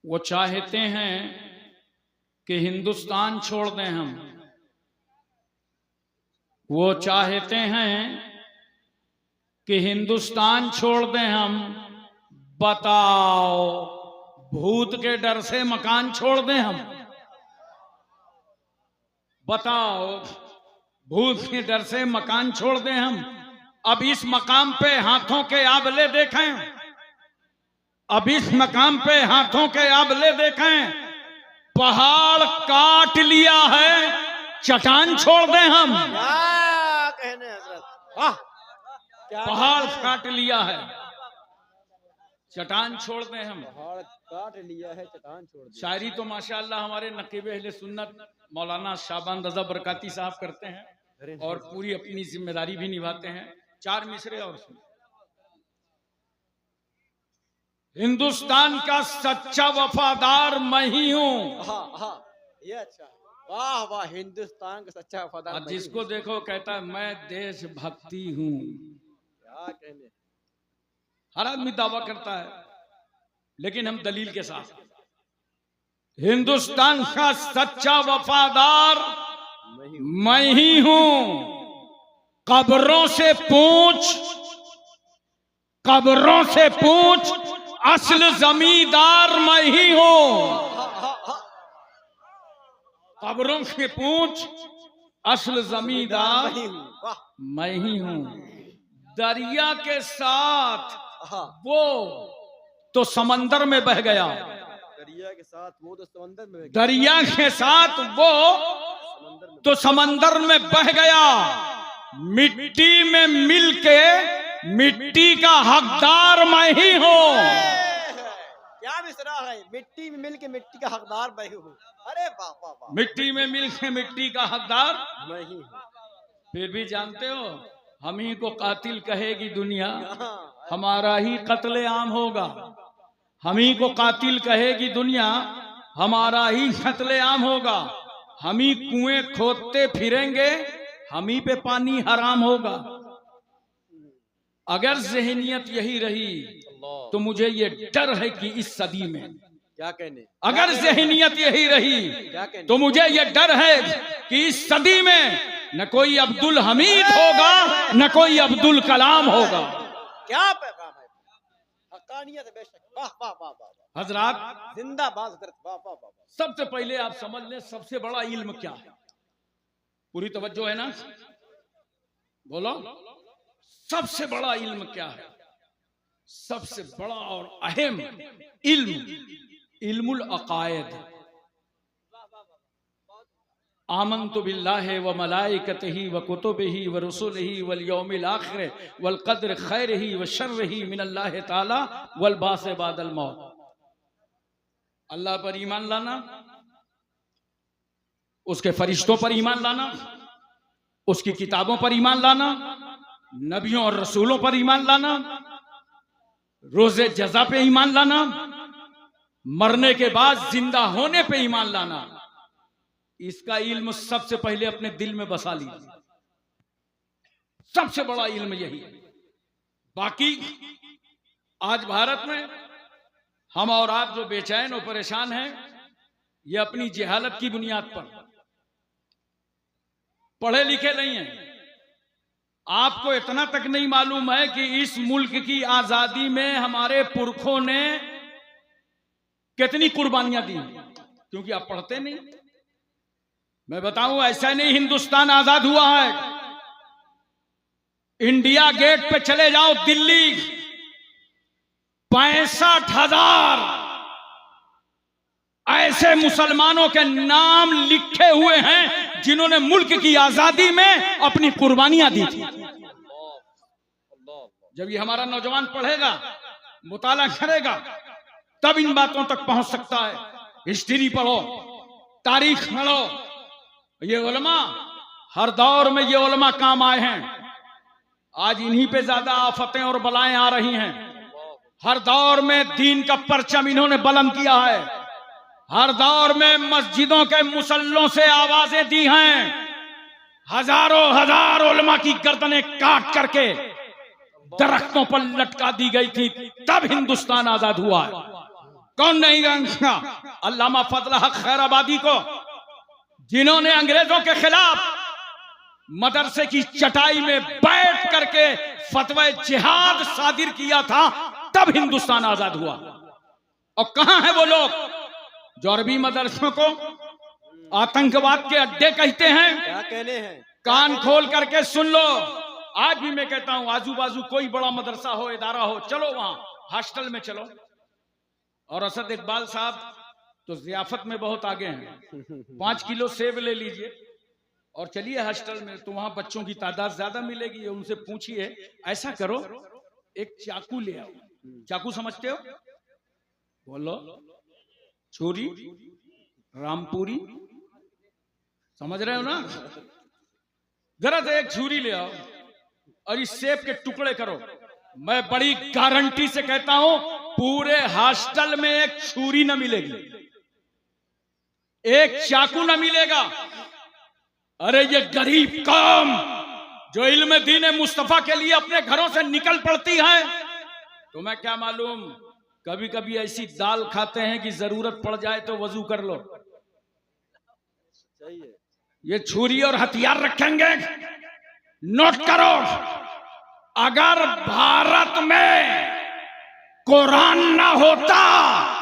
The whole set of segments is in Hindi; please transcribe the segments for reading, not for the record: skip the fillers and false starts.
वो चाहते हैं कि हिंदुस्तान छोड़ दें हम। वो चाहते हैं कि हिंदुस्तान छोड़ दें हम। बताओ, भूत के डर से मकान छोड़ दें हम? बताओ, भूत के डर से मकान छोड़ दें हम? अब इस मकाम पे हाथों के आबले देखें, अब इस मकाम पे हाथों के आबले देखें। पहाड़ काट लिया है, चट्टान छोड़ दें हम? क्या कहने हजरत, वाह! पहाड़ काट लिया है, चट्टान छोड़ दें हम? पहाड़ काट लिया है, चट्टान छोड़ दी। शायरी तो माशाअल्लाह हमारे नकीब अहले सुन्नत मौलाना शाबान रजा बरकाती साहब करते हैं और पूरी अपनी जिम्मेदारी भी निभाते हैं। 4 मिसरे और सुन। हिंदुस्तान का सच्चा वफादार मैं ही हूं। ये अच्छा, वाह वाह! हिंदुस्तान का सच्चा वफादार मैं ही जिसको हूं। देखो कहता है मैं देशभक्ति हूं। क्या कहने, हर आदमी दावा करता है, लेकिन हम दलील के साथ। हिंदुस्तान का सच्चा वफादार मैं ही हूं। कब्रों से पूछ, कब्रों से पूछ, असल जमींदार मैं ही हूं। कब्रों से पूछ, असल जमींदार मैं ही हूं। वाह! मैं ही हूं। दरिया के साथ वो तो समंदर में बह गया, दरिया के साथ वो तो समंदर में, दरिया के साथ वो तो समंदर में बह गया। मिट्टी में मिलके मिट्टी का हकदार मैं ही हूं। क्या मिसरा है, मिट्टी में मिल के मिट्टी का हकदार मैं ही हूँ। अरे वाह वाह वाह! मिट्टी में मिलके मिट्टी का हकदार मैं ही हूँ। फिर भी जानते हो, हम ही को कातिल कहेगी दुनिया, हमारा ही कत्ले आम होगा। हम ही को कातिल कहेगी दुनिया, हमारा ही कत्ले आम होगा। हम ही कुएं खोदते फिरेंगे, हम ही पे पानी हराम होगा। अगर जहनियत यही रही तो मुझे ये डर है कि इस सदी में, क्या कहने, अगर जहनियत यही रही क्या कहने, तो मुझे ये डर है कि इस सदी में न कोई अब्दुल हमीद होगा, न कोई अब्दुल कलाम होगा। क्या पैगाम है, हक्कानियत है बेशक। वाह वाह वाह वाह! हजरात जिंदाबाद हजरत, वाह वाह वाह! सबसे पहले आप समझ लें सबसे बड़ा इल्म क्या है। पूरी तवज्जो है ना? बोलो, सबसे बड़ा इल्म क्या है? सबसे बड़ा और अहम इल्म इल्मुल अकायद। आमन्तु बिल्लाहि व मलाइकतिही व कुतुबिही व रुसुलिही वल यौमिल आखिर वल क़द्र खैरिही व शर्रिही मिनल्लाहि ताला वल बास बादल मौत। अल्लाह पर ईमान लाना, उसके फरिश्तों पर ईमान लाना, उसकी किताबों पर ईमान लाना, नबियों और रसूलों पर ईमान लाना, रोजे जजा पे ईमान लाना, मरने के बाद जिंदा होने पे ईमान लाना। इसका इल्म सबसे पहले अपने दिल में बसा लीजिए। सबसे बड़ा इल्म यही है। बाकी आज भारत में हम और आप जो बेचैन और परेशान हैं, ये अपनी जहालत की बुनियाद पर, पढ़े लिखे नहीं हैं। आपको इतना तक नहीं मालूम है कि इस मुल्क की आजादी में हमारे पुरखों ने कितनी कुर्बानियां दी, क्योंकि आप पढ़ते नहीं। मैं बताऊं, ऐसा नहीं हिंदुस्तान आजाद हुआ है। इंडिया गेट पे चले जाओ दिल्ली, 65,000 ऐसे मुसलमानों के नाम लिखे हुए हैं जिन्होंने मुल्क की आजादी में अपनी कुर्बानियां दी थी। जब ये हमारा नौजवान पढ़ेगा, मुताला करेगा, तब इन बातों तक पहुंच सकता है। हिस्ट्री पढ़ो, तारीख पढ़ो। ये उलमा हर दौर में ये उलमा काम आए हैं। आज इन्हीं पे ज्यादा आफतें और बलाएं आ रही हैं। हर दौर में दीन का परचम इन्होंने बुलंद किया है। हर दौर में मस्जिदों के मुसल्लों से आवाजें दी हैं। हजारों हजार उलमा की गर्दनें काट करके दरख्तों पर लटका दी गई थी, तब हिंदुस्तान आजाद हुआ है। कौन नहीं जानता अल्लामा फजल हक खैराबादी को, जिन्होंने अंग्रेजों के खिलाफ मदरसे की चटाई में बैठ करके फतवा जिहाद सादिर किया था, तब हिंदुस्तान आजाद हुआ। और कहां है वो लोग जो अरबी मदरसों को आतंकवाद के अड्डे कहते हैं? क्या कहने हैं? कान खोल करके सुन लो। आज भी मैं कहता हूं आजू बाजू कोई बड़ा मदरसा हो, इदारा हो, चलो वहां हॉस्टल में चलो। और असद इकबाल साहब तो जियाफत में बहुत आगे हैं। 5 किलो सेब ले लीजिए और चलिए हॉस्टल में, तो वहां बच्चों की तादाद ज्यादा मिलेगी। उनसे पूछिए, ऐसा करो एक चाकू ले आओ। चाकू समझते हो? बोलो। छुरी, रामपुरी, समझ रहे हो ना? जरा से एक छुरी ले आओ और इस सेब के टुकड़े करो। मैं बड़ी गारंटी से कहता हूं पूरे हॉस्टल में एक छुरी न मिलेगी, एक चाकू न मिलेगा। अरे ये गरीब कौम जो इल्म दीन मुस्तफा के लिए अपने घरों से निकल पड़ती है, तुम्हें क्या मालूम कभी कभी ऐसी दाल खाते हैं कि जरूरत पड़ जाए तो वजू कर लो। ये छुरी और हथियार रखेंगे। नोट करो, अगर भारत में कुरान ना होता,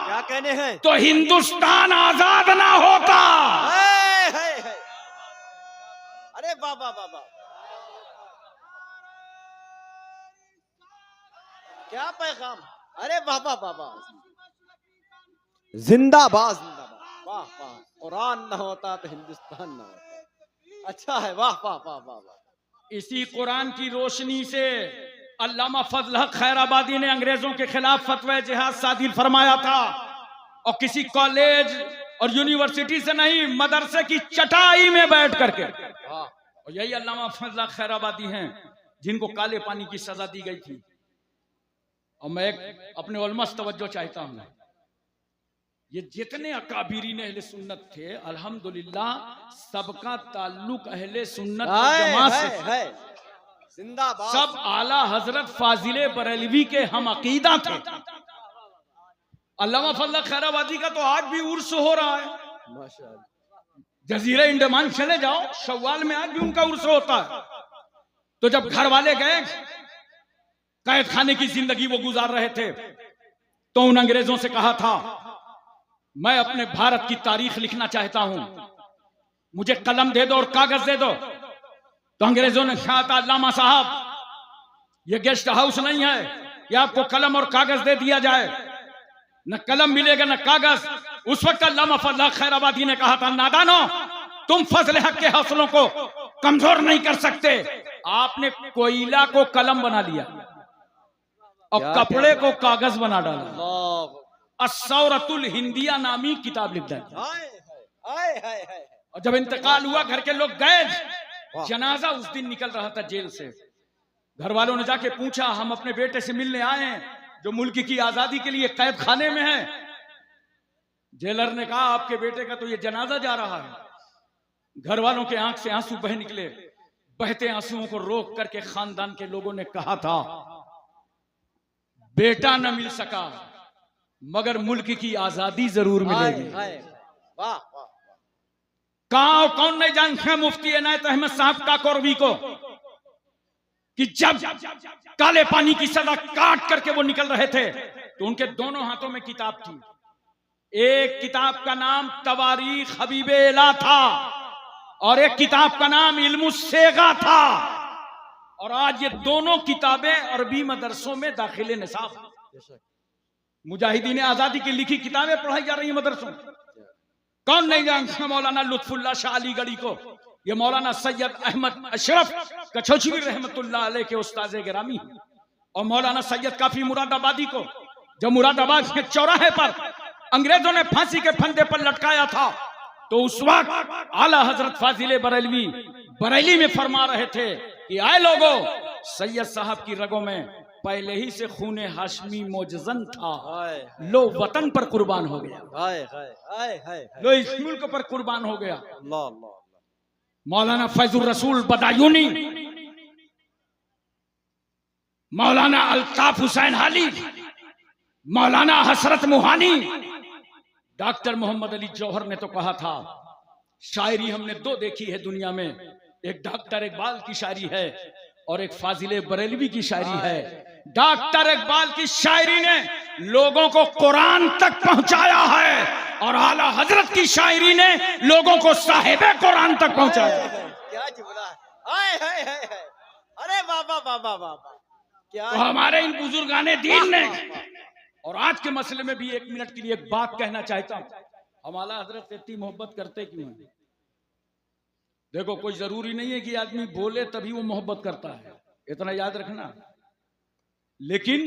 क्या कहने हैं? तो हिंदुस्तान आजाद ना होता। है। अरे बाबा बाबा, क्या पैगाम! अरे बाबा बाबा, जिंदाबाद जिंदाबाद। वाह वाह, कुरान ना होता तो हिंदुस्तान ना होता। अच्छा है, वाह वाह वाह वाह वाह। इसी कुरान की रोशनी से अल्लामा फजल हक खैराबादी ने अंग्रेजों के खिलाफ फतवा जिहाद सादिर फरमाया था। और किसी कॉलेज और यूनिवर्सिटी से नहीं, मदरसे की चटाई में बैठ करके। और यही अल्लामा फजल हक खैराबादी हैं जिनको काले पानी की सजा दी गई थी। और मैं अपने उलमा से तवज्जो चाहता हूं, ये जितने अकाबिरीन अहले सुन्नत थे, अल्हम्दुलिल्लाह सबका ताल्लुक अहले सुन्नत जमात से है। जिंदाबाद। सब आला हजरत फाजिले बरेलवी के हम अकीदा थे। अल्लामा फजल खैराबादी का तो आज भी उर्स हो रहा है। माशाअल्लाह। जजीरा इंडमान चले जाओ, शव्वाल में आज भी उनका उर्स होता है। तो जब घर वाले गए, कैद खाने की जिंदगी वो गुजार रहे थे, तो उन अंग्रेजों से कहा था मैं अपने भारत की तारीख लिखना चाहता हूं, मुझे कलम दे दो और कागज दे दो। तो अंग्रेजों ने कहा था अल्लामा साहब ये गेस्ट हाउस नहीं है कि आपको कलम और कागज दे दिया जाए, न कलम मिलेगा न कागज। उस वक्त अल्लामा फजल हक खैराबादी ने कहा था नादानो, तुम फजल हक के हौसलों को कमजोर नहीं कर सकते। आपने कोयला को कलम बना लिया और कपड़े को कागज बना डाला। अस्सौरतुल हिंदिया नामी किताब लिख डाली। और जब इंतकाल हुआ, घर के लोग गए, जनाजा उस दिन निकल रहा था जेल से। घर वालों ने जाके पूछा हम अपने बेटे से मिलने आए हैं जो मुल्क की आजादी के लिए कैद खाने में है। जेलर ने कहा आपके बेटे का तो ये जनाजा जा रहा है। घर वालों के आंख से आंसू बह निकले। बहते आंसुओं को रोक करके खानदान के लोगों ने कहा था बेटा न मिल सका मगर मुल्क की आजादी जरूर मिलेगी। वाह वाह। कौन नहीं जानते मुफ्ती इनायत अहमद साहब काकोरवी को कि जब काले पानी की सजा काट करके वो निकल रहे थे तो उनके दोनों हाथों में किताब थी। एक किताब का नाम तवारीख हबीबे इला था और एक किताब का नाम इल्मुस्सेगा था। और आज ये दोनों किताबें अरबी मदरसों में दाखिले निसाब। मुजाहिदीन आजादी की लिखी किताबें पढ़ाई जा रही है मदरसों। कौन नहीं जानता मौलाना लुत्फुल्लाह शाह अलीगढ़ी को? ये मौलाना सैयद अहमद अशरफ कछोचवी रहमतुल्लाह अलैह के उस्ताद गिरामी। और मौलाना सैयद काफी मुरादाबादी को जब मुरादाबाद के चौराहे पर अंग्रेजों ने फांसी के फंदे पर लटकाया था तो उस वक्त आला हजरत फाजिले बरेलवी बरेली में फरमा रहे थे कि आए लोगों, सैयद साहब की रगों में पहले ही से खूने हाशमी मोजजन था, लो वतन पर कुर्बान हो गया, लो इस मुल्क पर कुर्बान हो गया। मौलाना फैजुर रसूल बदायूनी, मौलाना अल्ताफ हुसैन हाली, मौलाना हसरत मुहानी, डॉक्टर मोहम्मद अली जौहर ने तो कहा था, शायरी हमने दो देखी है दुनिया में, एक डॉक्टर इकबाल की शायरी है और एक फाजिले बरेलवी की शायरी है। डॉक्टर इकबाल की शायरी ने लोगों को कुरान तक पहुंचाया है और आला हजरत की शायरी ने लोगों को साहिबे कुरान तक पहुंचाया। क्या जुमला है, हाय हाय हाय हाय, अरे बाबा बाबा बाबा, क्या तो हमारे इन बुजुर्गाने दीन ने, और आज के मसले में भी एक मिनट के लिए एक बात कहना चाहता हूं, हम आला हजरत से इतनी मोहब्बत करते क्यों हैं? देखो, कोई जरूरी नहीं है कि आदमी बोले तभी वो मोहब्बत करता है, इतना याद रखना। लेकिन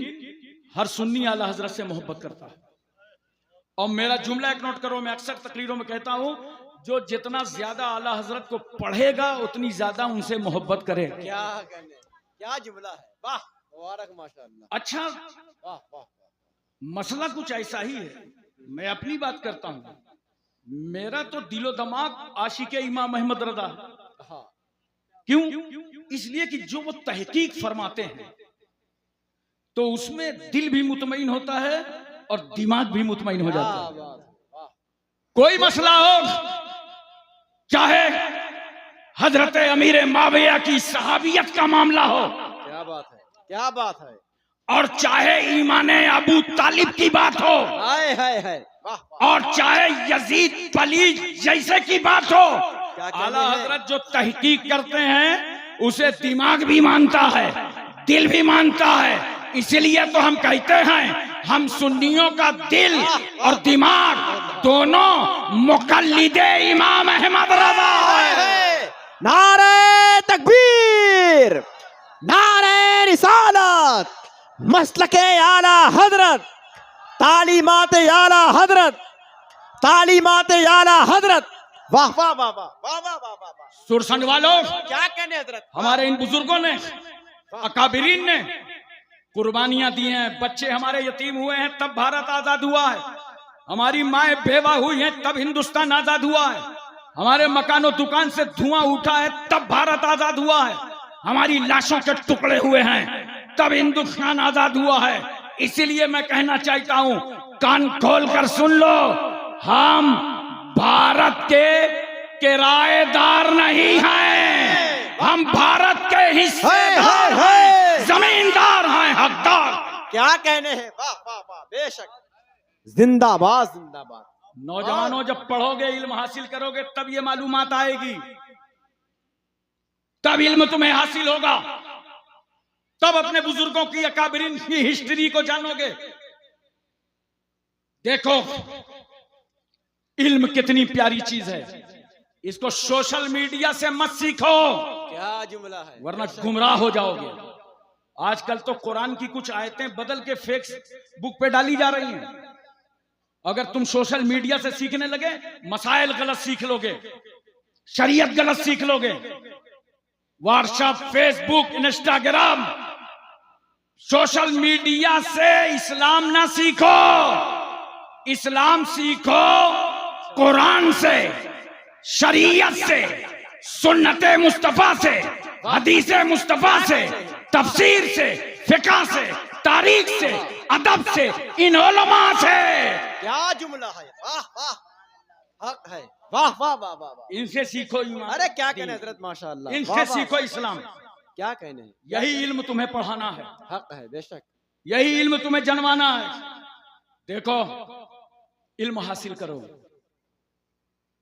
हर सुन्नी आला हजरत से मोहब्बत करता है। और मेरा जुमला एक नोट करो, मैं अक्सर तकरीरों में कहता हूं, जो जितना ज्यादा आला हजरत को पढ़ेगा उतनी ज्यादा उनसे मोहब्बत करेगा। क्या कहने, क्या जुमला है, वाह मुबारक माशाअल्लाह। अच्छा, वाह वाह, मसला कुछ ऐसा ही है, मैं अपनी बात करता हूं, मेरा तो दिलो दिमाग आशिके इमाम अहमद रजा है। हाँ, क्यों? इसलिए कि जो वो तहकीक फरमाते हैं तो उसमें दिल भी मुतमईन होता है और दिमाग भी मुतमईन हो जाता है। वाह, कोई मसला हो, चाहे हजरत अमीर माविया की सहाबियत का मामला हो, क्या बात है, क्या बात है, और चाहे ईमान अबू तालिब की बात हो, हाय हाय हाय, वाह वाह, और चाहे यजीद पलीज जैसे की बात हो, क्या कहने आला हैं? हजरत जो तहकीक करते हैं उसे दिमाग भी मानता है, दिल भी मानता है। इसलिए तो हम कहते हैं, हम सुन्नियों का दिल और दिमाग दोनों मुकल्लिदे इमाम अहमद रजा है। नारे तकबीर, नारे रिसालत, मसलके आला हजरत, तालीमाते आला हजरत, तालीमाते आला हजरत, वाह वाह वाह वाह वाह वाह वाह वाह वाह। सुरसंड वालों, क्या कहने हजरत, हमारे इन बुजुर्गों ने, अकाबिरीन ने कुर्बानियां दी हैं। बच्चे हमारे यतीम हुए हैं तब भारत आजाद हुआ है, हमारी माएं बेवा हुई हैं तब हिंदुस्तान आजाद हुआ है, हमारे मकानों दुकान से धुआं उठा है तब भारत आजाद हुआ है, हमारी लाशों के टुकड़े हुए हैं तब हिंदुस्तान आजाद हुआ है। इसीलिए मैं कहना चाहता हूं, कान खोल कर सुन लो, हम भारत के किराएदार नहीं हैं, हम भारत के हिस्सेदार हैं, जमींदार हैं, हकदार। क्या कहने हैं, वाह वाह वाह, बेशक, जिंदाबाद जिंदाबाद। नौजवानों, जब पढ़ोगे, इल्म हासिल करोगे, तब ये मालूमात आएगी, तब इल्म तुम्हें हासिल होगा, तब अपने बुजुर्गों की, अकाबिरीन की हिस्ट्री को जानोगे। देखो, इल्म कितनी प्यारी चीज है, इसको सोशल मीडिया से मत सीखो, क्या जुमला है, वरना गुमराह हो जाओगे। आजकल तो कुरान की कुछ आयतें बदल के फेसबुक पे डाली जा रही हैं। अगर तुम सोशल मीडिया से सीखने लगे, मसाइल गलत सीख लोगे, शरीयत गलत सीख लोगे। WhatsApp, Facebook, Instagram, social media से इस्लाम ना सीखो, इस्लाम सीखो कुरान से, शरीयत से, सुन्नते मुस्तफा से, हदीसे मुस्तफा से, तफसीर से, फिक़ह से, तारीख से, अदब से, इन उलमा से। क्या जुमला है, वाह वाह, हक है, वाह वाह वाह वाह वाह। इनसे सीखो ईमान। अरे क्या कहने हजरत, माशाअल्लाह, इनसे वाह, वाह, सीखो इस्लाम। क्या कहने हैं? यही इल्म तुम्हें पढ़ाना है, हक है, बेशक, यही इल्म तुम्हें जनवाना है। देखो, इल्म हासिल करो।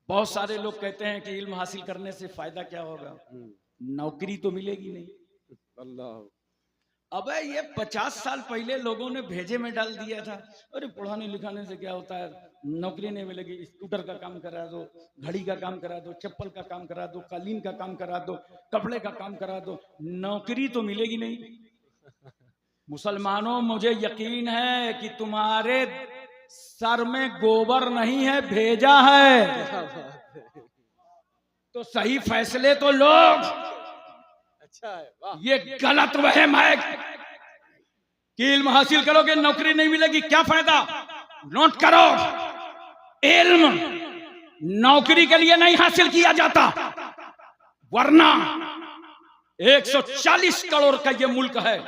बहुत सारे लोग कहते हैं कि इल्म हासिल करने से फायदा क्या होगा, नौकरी तो मिलेगी नहीं। अल्लाह, अबे ये 50 साल पहले लोगों ने भेजे में डाल दिया था, अरे पढ़ाने लिखाने से क्या होता है, नौकरी नहीं मिलेगी, स्कूटर का काम करा दो, घड़ी का काम करा दो, चप्पल का काम करा दो, कालीन का काम करा दो, कपड़े का काम करा दो, नौकरी तो मिलेगी नहीं। मुसलमानों, मुझे यकीन है कि तुम्हारे सर में गोबर नहीं है, भेजा है, क्या बात है, तो सही फैसले तो लोग। अच्छा है, वाह, ये गलत वहम है कि इल्म हासिल करोगे नौकरी नहीं मिलेगी, क्या फायदा। नोट करो, इल्म नौकरी के लिए नहीं हासिल किया जाता, वरना 140 करोड़ का ये मुल्क है,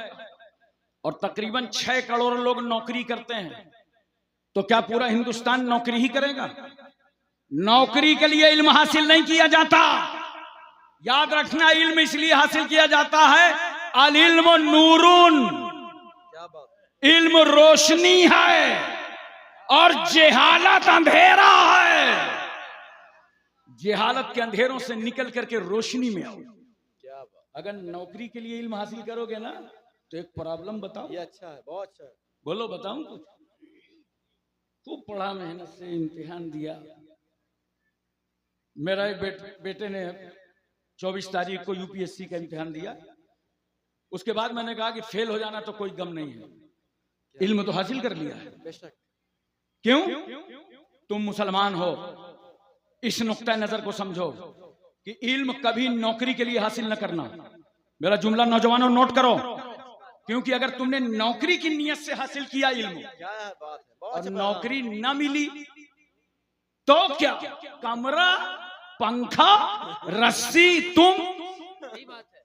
और तकरीबन 6 करोड़ लोग नौकरी करते हैं, तो क्या पूरा हिंदुस्तान नौकरी ही करेगा? नौकरी के लिए इल्म हासिल नहीं किया जाता। याद रखना, इल्म इसलिए हासिल किया जाता है, अल इल्म नूरुन, क्या बात है। इल्म रोशनी है और जेहालत अंधेरा है। जेहालत के अंधेरों से निकल करके रोशनी में आओ। क्या बात। अगर नौकरी के लिए इल्म हासिल करोगे ना, तो एक प्रॉब्लम बताओ। ये अच्छा है, बहुत अच्छा है। बोलो, बताऊं कुछ? खूब पढ़ा, मेहनत से इम्तिहान दिया। मेरा एक बेटे ने 24 तारीख को यूपीएससी का इम्तिहान दिया। उसके बाद मैंने कहा कि फेल हो जाना तो कोई गम नहीं है, इल्म तो हासिल कर लिया है। बेशक। क्यों? तुम मुसलमान हो, इस नुक्ता नजर को समझो कि इल्म कभी नौकरी के लिए हासिल न करना। मेरा जुमला नौजवानों नोट करो, क्योंकि अगर तुमने नौकरी की नीयत से हासिल किया इल्म क्या बात है, बहुत और अच्छा नौकरी न मिली, तो क्या? कमरा, पंखा, रस्सी, तुम। सही बात है,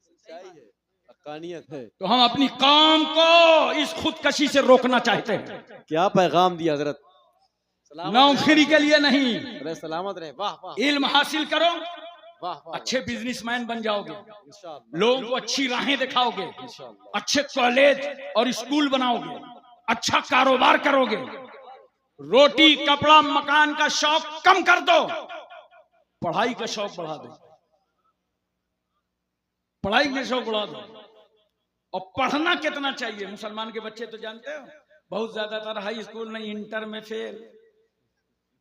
सच्चाई है, हक्कानियत है। तो हम अपनी कौम को इस खुदकशी से रोकना चाहते हैं। क्या पैगाम दिया हजरत। नौकरी के लिए नहीं, अरे सलामत रहे। वाह वाह इल्म हासिल करो, वाह वाह। अच्छे बिजनेसमैन बन जाओगे, इंशाअल्लाह, लोगों को अच्छी राहें दिखाओगे, इंशाअल्लाह। अच्छे कॉलेज और स्कूल बनाओगे, अच्छा कारोबार करोगे। रोटी, कपड़ा, मकान का शौक कम कर दो, पढ़ाई का शौक बढ़ा दो। पढ़ाई का शौक बढ़ा दो। और पढ़ना कितना चाहिए? मुसलमान के बच्चे तो जानते हो, बहुत ज्यादातर हाई स्कूल में इंटर में फेल,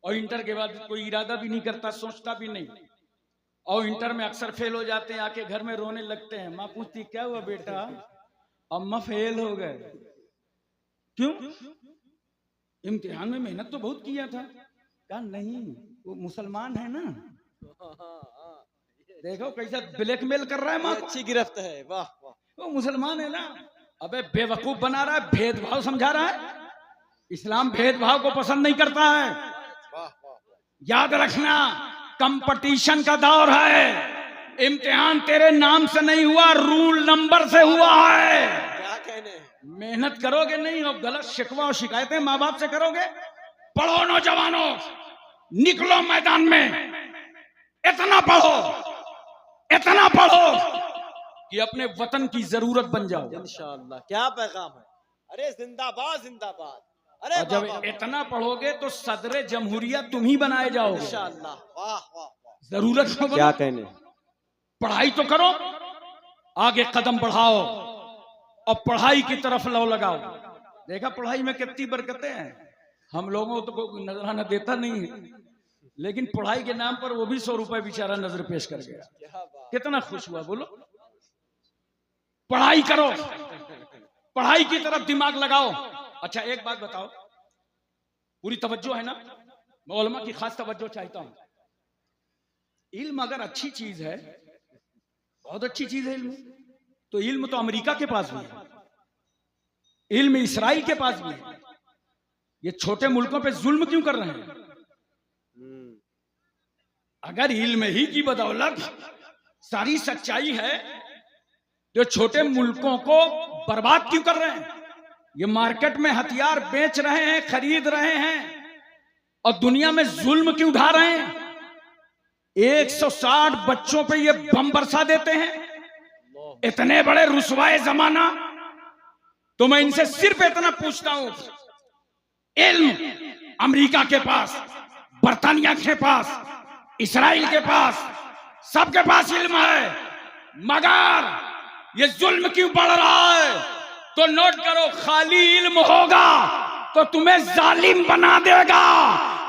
और इंटर के बाद कोई इरादा भी नहीं करता, सोचता भी नहीं, और इंटर में अक्सर फेल हो जाते हैं, आके घर में रोने लगते हैं। माँ पूछती क्या हुआ बेटा? अम्मा फेल हो गए। क्यों? इम्तिहान में मेहनत तो बहुत किया था। कहा नहीं, वो मुसलमान है ना, देखो कैसा ब्लैकमेल कर रहा है माँ। अच्छी गिरफ्त है। वाह वाह। वो मुसलमान है ना। अबे बेवकूफ बना रहा है, भेदभाव समझा रहा है। इस्लाम भेदभाव को पसंद नहीं करता है। वाह वाह। याद रखना, कंपटीशन का दौर है। इम्तिहान तेरे नाम से नहीं हुआ, रूल नंबर से हुआ है। क्या कहने। मेहनत करोगे नहीं और गलत शिकवा और शिकायतें माँ बाप से करोगे। पढ़ो नौजवानों, निकलो मैदान में, इतना पढ़ो, इतना पढ़ो कि अपने वतन की जरूरत बन जाओ। इंशाअल्लाह। क्या पैगाम है। अरे जिंदाबाद जिंदाबाद। अरे और जब इतना पढ़ोगे तो सदरे जमहूरिया तुम ही बनाए जाओगे इंशाअल्लाह। वाह वाह वाह। जरूरत हो। क्या कहने। पढ़ाई तो करो, आगे कदम बढ़ाओ और पढ़ाई की तरफ लो लगाओ। देखा पढ़ाई में कितनी बरकतें हैं। हम लोगों को तो कोई नजराना देता नहीं है, लेकिन पढ़ाई के नाम पर वो भी 100 रुपए बेचारा नजर पेश कर गया। क्या बात। कितना खुश हुआ बोलो। पढ़ाई करो, पढ़ाई की तरफ दिमाग लगाओ। अच्छा एक बात बताओ, पूरी तवज्जो है ना? मैं उलमा की खास तवज्जो चाहता हूं। इल्म अगर अच्छी चीज है, बहुत अच्छी चीज है इल्म, तो इल्म तो अमेरिका के पास भी है, इल्म इसराइल के पास भी है। ये छोटे मुल्कों पे जुल्म क्यों कर रहे हैं? अगर इल्म ही की बदौलत सारी सच्चाई है, तो छोटे मुल्कों को बर्बाद क्यों कर रहे हैं? ये मार्केट में हथियार बेच रहे हैं, खरीद रहे हैं, और दुनिया में जुल्म क्यों उठा रहे हैं? 160 बच्चों पे ये बम बरसा देते हैं। इतने बड़े रुसवाए जमाना। तो मैं इनसे सिर्फ इतना पूछता हूं, इल्म अमेरिका के पास, बर्तानिया के पास, इसराइल के पास, सबके पास इल्म है, मगर ये जुल्म क्यों बढ़ रहा है? तो नोट करो, खाली इल्म होगा तो तुम्हें जालिम बना देगा।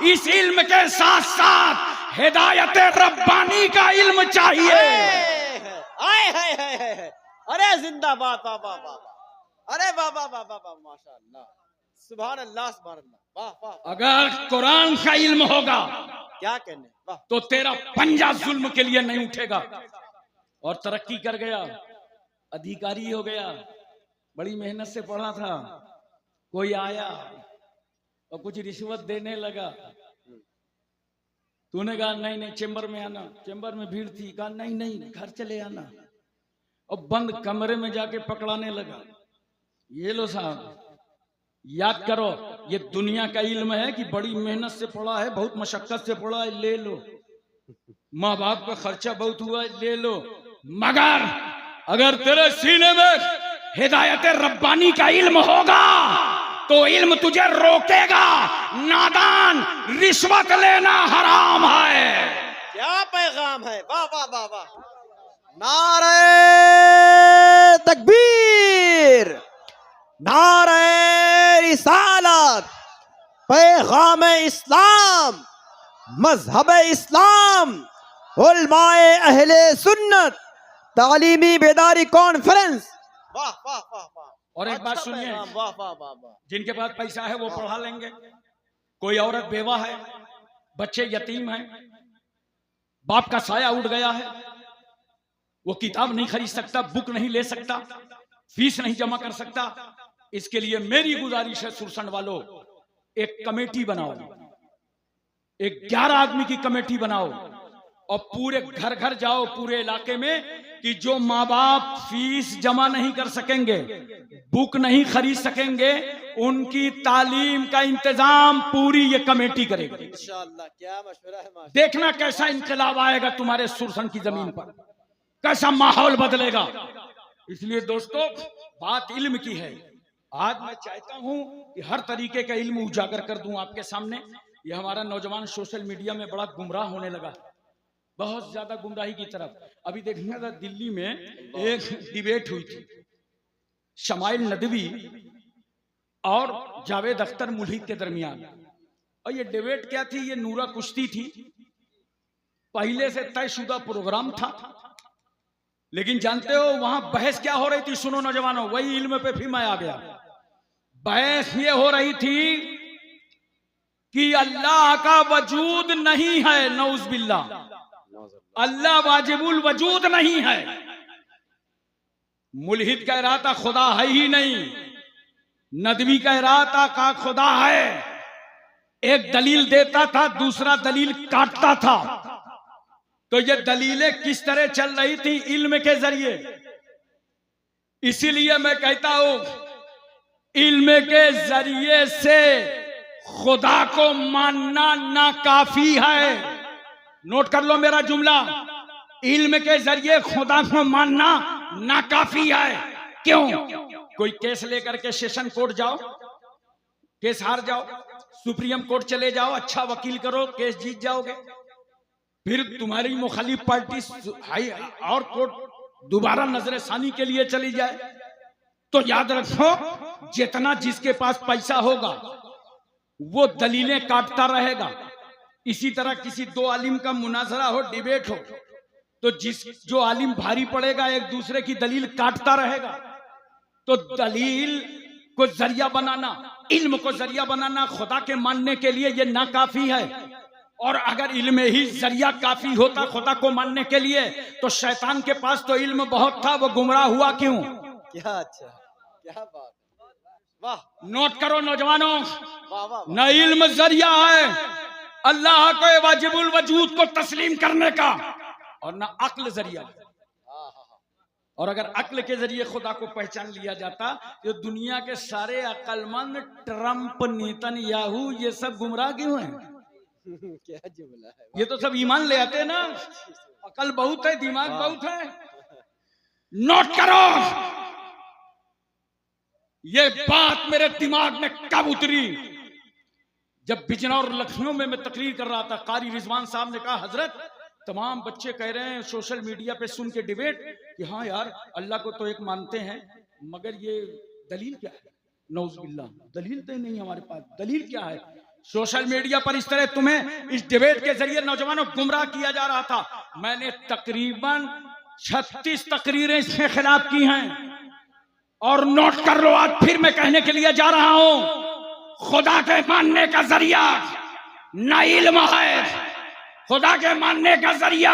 इस इल्म के साथ साथ हिदायत रब्बानी का इल्म चाहिए। आए हाय हाय हाय। अरे जिंदाबाद। वाह वाह वाह। अरे वाह वाह वाह वाह। माशाअल्लाह, सुभान अल्लाह, सुभान अल्लाह। वाह वाह। अगर कुरान का इल्म होगा, क्या कहने। वाह। तो तेरा पंजा जुल्म के लिए नहीं उठेगा और तरक्की कर गया, अधिकारी हो गया, बड़ी मेहनत से पढ़ा था, कोई आया और कुछ रिश्वत देने लगा। तूने कहा नहीं नहीं चेंबर में आना, चेंबर में भीड़ थी, कहा नहीं नहीं घर चले आना, और बंद कमरे में जाके पकड़ाने लगा। ये लो साहब, याद करो, ये दुनिया का इल्म है कि बड़ी मेहनत से पढ़ा है, बहुत मशक्कत से पढ़ा है, ले लो। माँ बाप का खर्चा बहुत हुआ है, ले लो। मगर अगर तेरे सीने में हिदायत रब्बानी का इल्म होगा तो इल्म तुझे रोकेगा। नादान, रिश्वत लेना हराम है। क्या पैगाम है, वाह वाह वाह वाह। नारे तकबीर, नारे रिसालत, पैगाम इस्लाम, मजहब इस्लाम, उलमाए अहले सुन्नत, तालीमी बेदारी कॉन्फ्रेंस। वाह वाह वाह वाह। और एक बात सुनिए, वाह वाह वाह वाह। जिनके पास पैसा है वो पढ़ा लेंगे। कोई औरत बेवा है, बच्चे यतीम हैं, बाप का साया उड़ गया है, वो किताब नहीं खरीद सकता, बुक नहीं ले सकता, फीस नहीं जमा कर सकता। इसके लिए मेरी गुजारिश है सुरसंड वालों, एक कमेटी बनाओ, एक 11 आदमी की कमेटी बनाओ और पूरे घर घर जाओ, पूरे इलाके में, कि जो माँ बाप फीस जमा नहीं कर सकेंगे, बुक नहीं खरीद सकेंगे, उनकी तालीम का इंतजाम पूरी ये कमेटी करेगी। इंशाअल्लाह। क्या मशवरा है माशाअल्लाह। देखना कैसा इंकलाब आएगा तुम्हारे सुरसंड की जमीन पर, कैसा माहौल बदलेगा। इसलिए दोस्तों, बात इल्म की है। आज मैं चाहता हूं कि हर तरीके का इल्म उजागर कर दूं आपके सामने। ये हमारा नौजवान सोशल मीडिया में बड़ा गुमराह होने लगा, बहुत ज्यादा गुमराही की तरफ। अभी देखना था, दिल्ली में एक डिबेट हुई थी, शमाइल नदवी और जावेद अख्तर मुल्हिद के दरमियान। और ये डिबेट क्या थी? ये नूरा कुश्ती थी, पहले से तयशुदा प्रोग्राम था। लेकिन जानते हो वहां बहस क्या हो रही थी? सुनो नौजवानों, वही इल्म पे फिर मैं आ गया। बहस ये हो रही थी कि अल्लाह का वजूद नहीं है, नऊज़ बिल्लाह, अल्लाह वाजिबुल वजूद नहीं है। मुल्हिद कह रहा था खुदा है ही नहीं, नदवी कह रहा था का खुदा है। एक दलील देता था, दूसरा दलील काटता था। तो ये दलीलें किस तरह चल रही थी? इल्म के जरिए। इसीलिए मैं कहता हूं, इल्म के जरिए से खुदा को मानना ना काफी है। नोट कर लो मेरा जुमला, इल्म के जरिए खुदा को मानना ना काफी है। क्यों? कोई केस लेकर के सेशन कोर्ट जाओ, केस हार जाओ, सुप्रीम कोर्ट चले जाओ, अच्छा वकील करो, केस जीत जाओगे, फिर तुम्हारी मुखालिफ पार्टी हाई और कोर्ट दोबारा नजर सानी के लिए चली जाए, तो याद रखो, जितना जिसके पास पैसा होगा वो दलीलें काटता रहेगा। इसी तरह किसी दो आलिम का मुनाजरा हो, डिबेट हो, तो जो आलिम भारी पड़ेगा एक दूसरे की दलील काटता रहेगा। तो दलील को जरिया बनाना, इल्म को जरिया बनाना खुदा के मानने के लिए ये नाकाफी है। और अगर इल्म ही जरिया काफी होता खुदा को मानने के लिए, तो शैतान के पास तो इल्म बहुत था, वो गुमराह हुआ क्यों? क्या अच्छा, क्या बात, वाह। नोट करो नौजवानों, वाह वाह। न इल्म जरिया है अल्लाह को वाजिबुल वजूद को तस्लीम करने का, और न अक्ल जरिया। और अगर अक्ल के जरिए खुदा को पहचान लिया जाता तो दुनिया के सारे अक्लमंद, ट्रंप, नेतन्याहू, ये सब गुमराह क्यों हैं? क्या जुमला है, ये तो सब ईमान ले आते हैं ना, अकल बहुत है, दिमाग बहुत है। नोट करो, ये बात मेरे दिमाग में कब उतरी? जब बिजनौर लखनऊ में मैं तकरीर कर रहा था, कारी रिजवान साहब ने कहा, हजरत तमाम बच्चे कह रहे हैं सोशल मीडिया पे सुन के डिबेट कि हाँ यार अल्लाह को तो एक मानते हैं, मगर ये दलील क्या है? नौज़ बिल्लाह, दलील तो नहीं हमारे पास, दलील क्या है? सोशल मीडिया पर इस तरह तुम्हें इस डिबेट के जरिए नौजवानों गुमराह किया जा रहा था। मैंने तकरीबन 36 तकरीरें इसके खिलाफ की हैं। और नोट कर लो, आज फिर मैं कहने के लिए जा रहा हूं, खुदा के मानने का जरिया ना इल्म है, खुदा के मानने का जरिया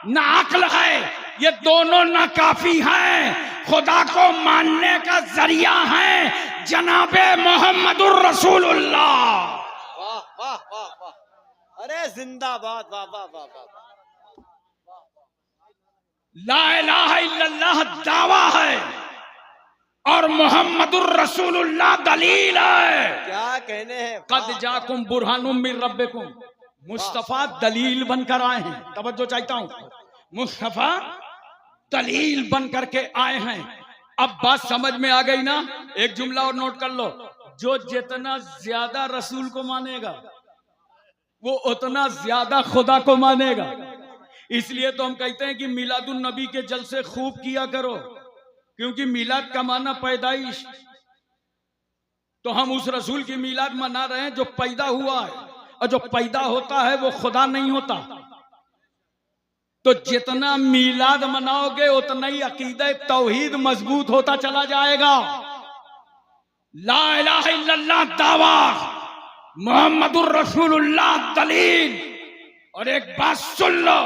ना अक्ल है, ये दोनों ना काफी हैं। खुदा को मानने का जरिया है जनाबे मोहम्मदुर रसूलुल्लाह। वाह वाह वाह वाह, अरे जिंदाबाद, वाह वाह वाह वाह। ला इलाहा इल्लल्लाह दावा है और मोहम्मदुर रसूलुल्लाह दलील है। क्या कहने हैं, कद जाकुम बुरहानुम मिन रब्बिकुम, मुस्तफा दलील बनकर आए हैं। तवज्जो चाहता हूं, मुस्तफा दलील बन करके आए हैं। अब बात समझ में आ गई ना? एक जुमला और नोट कर लो, जो जितना ज्यादा रसूल को मानेगा वो उतना ज्यादा खुदा को मानेगा। इसलिए तो हम कहते हैं कि मिलादुन नबी के जलसे खूब किया करो, क्योंकि मिलाद का माना पैदाइश। तो हम उस रसूल की मिलाद मना रहे हैं जो पैदा हुआ है, और जो पैदा होता है वो खुदा नहीं होता। तो जितना मिलाद मनाओगे उतना ही अकीदे तौहीद मजबूत होता चला जाएगा। ला इलाहा इल्लल्लाह दावा, मोहम्मदुर रसूलुल्लाह दलील। और एक बात सुन लो,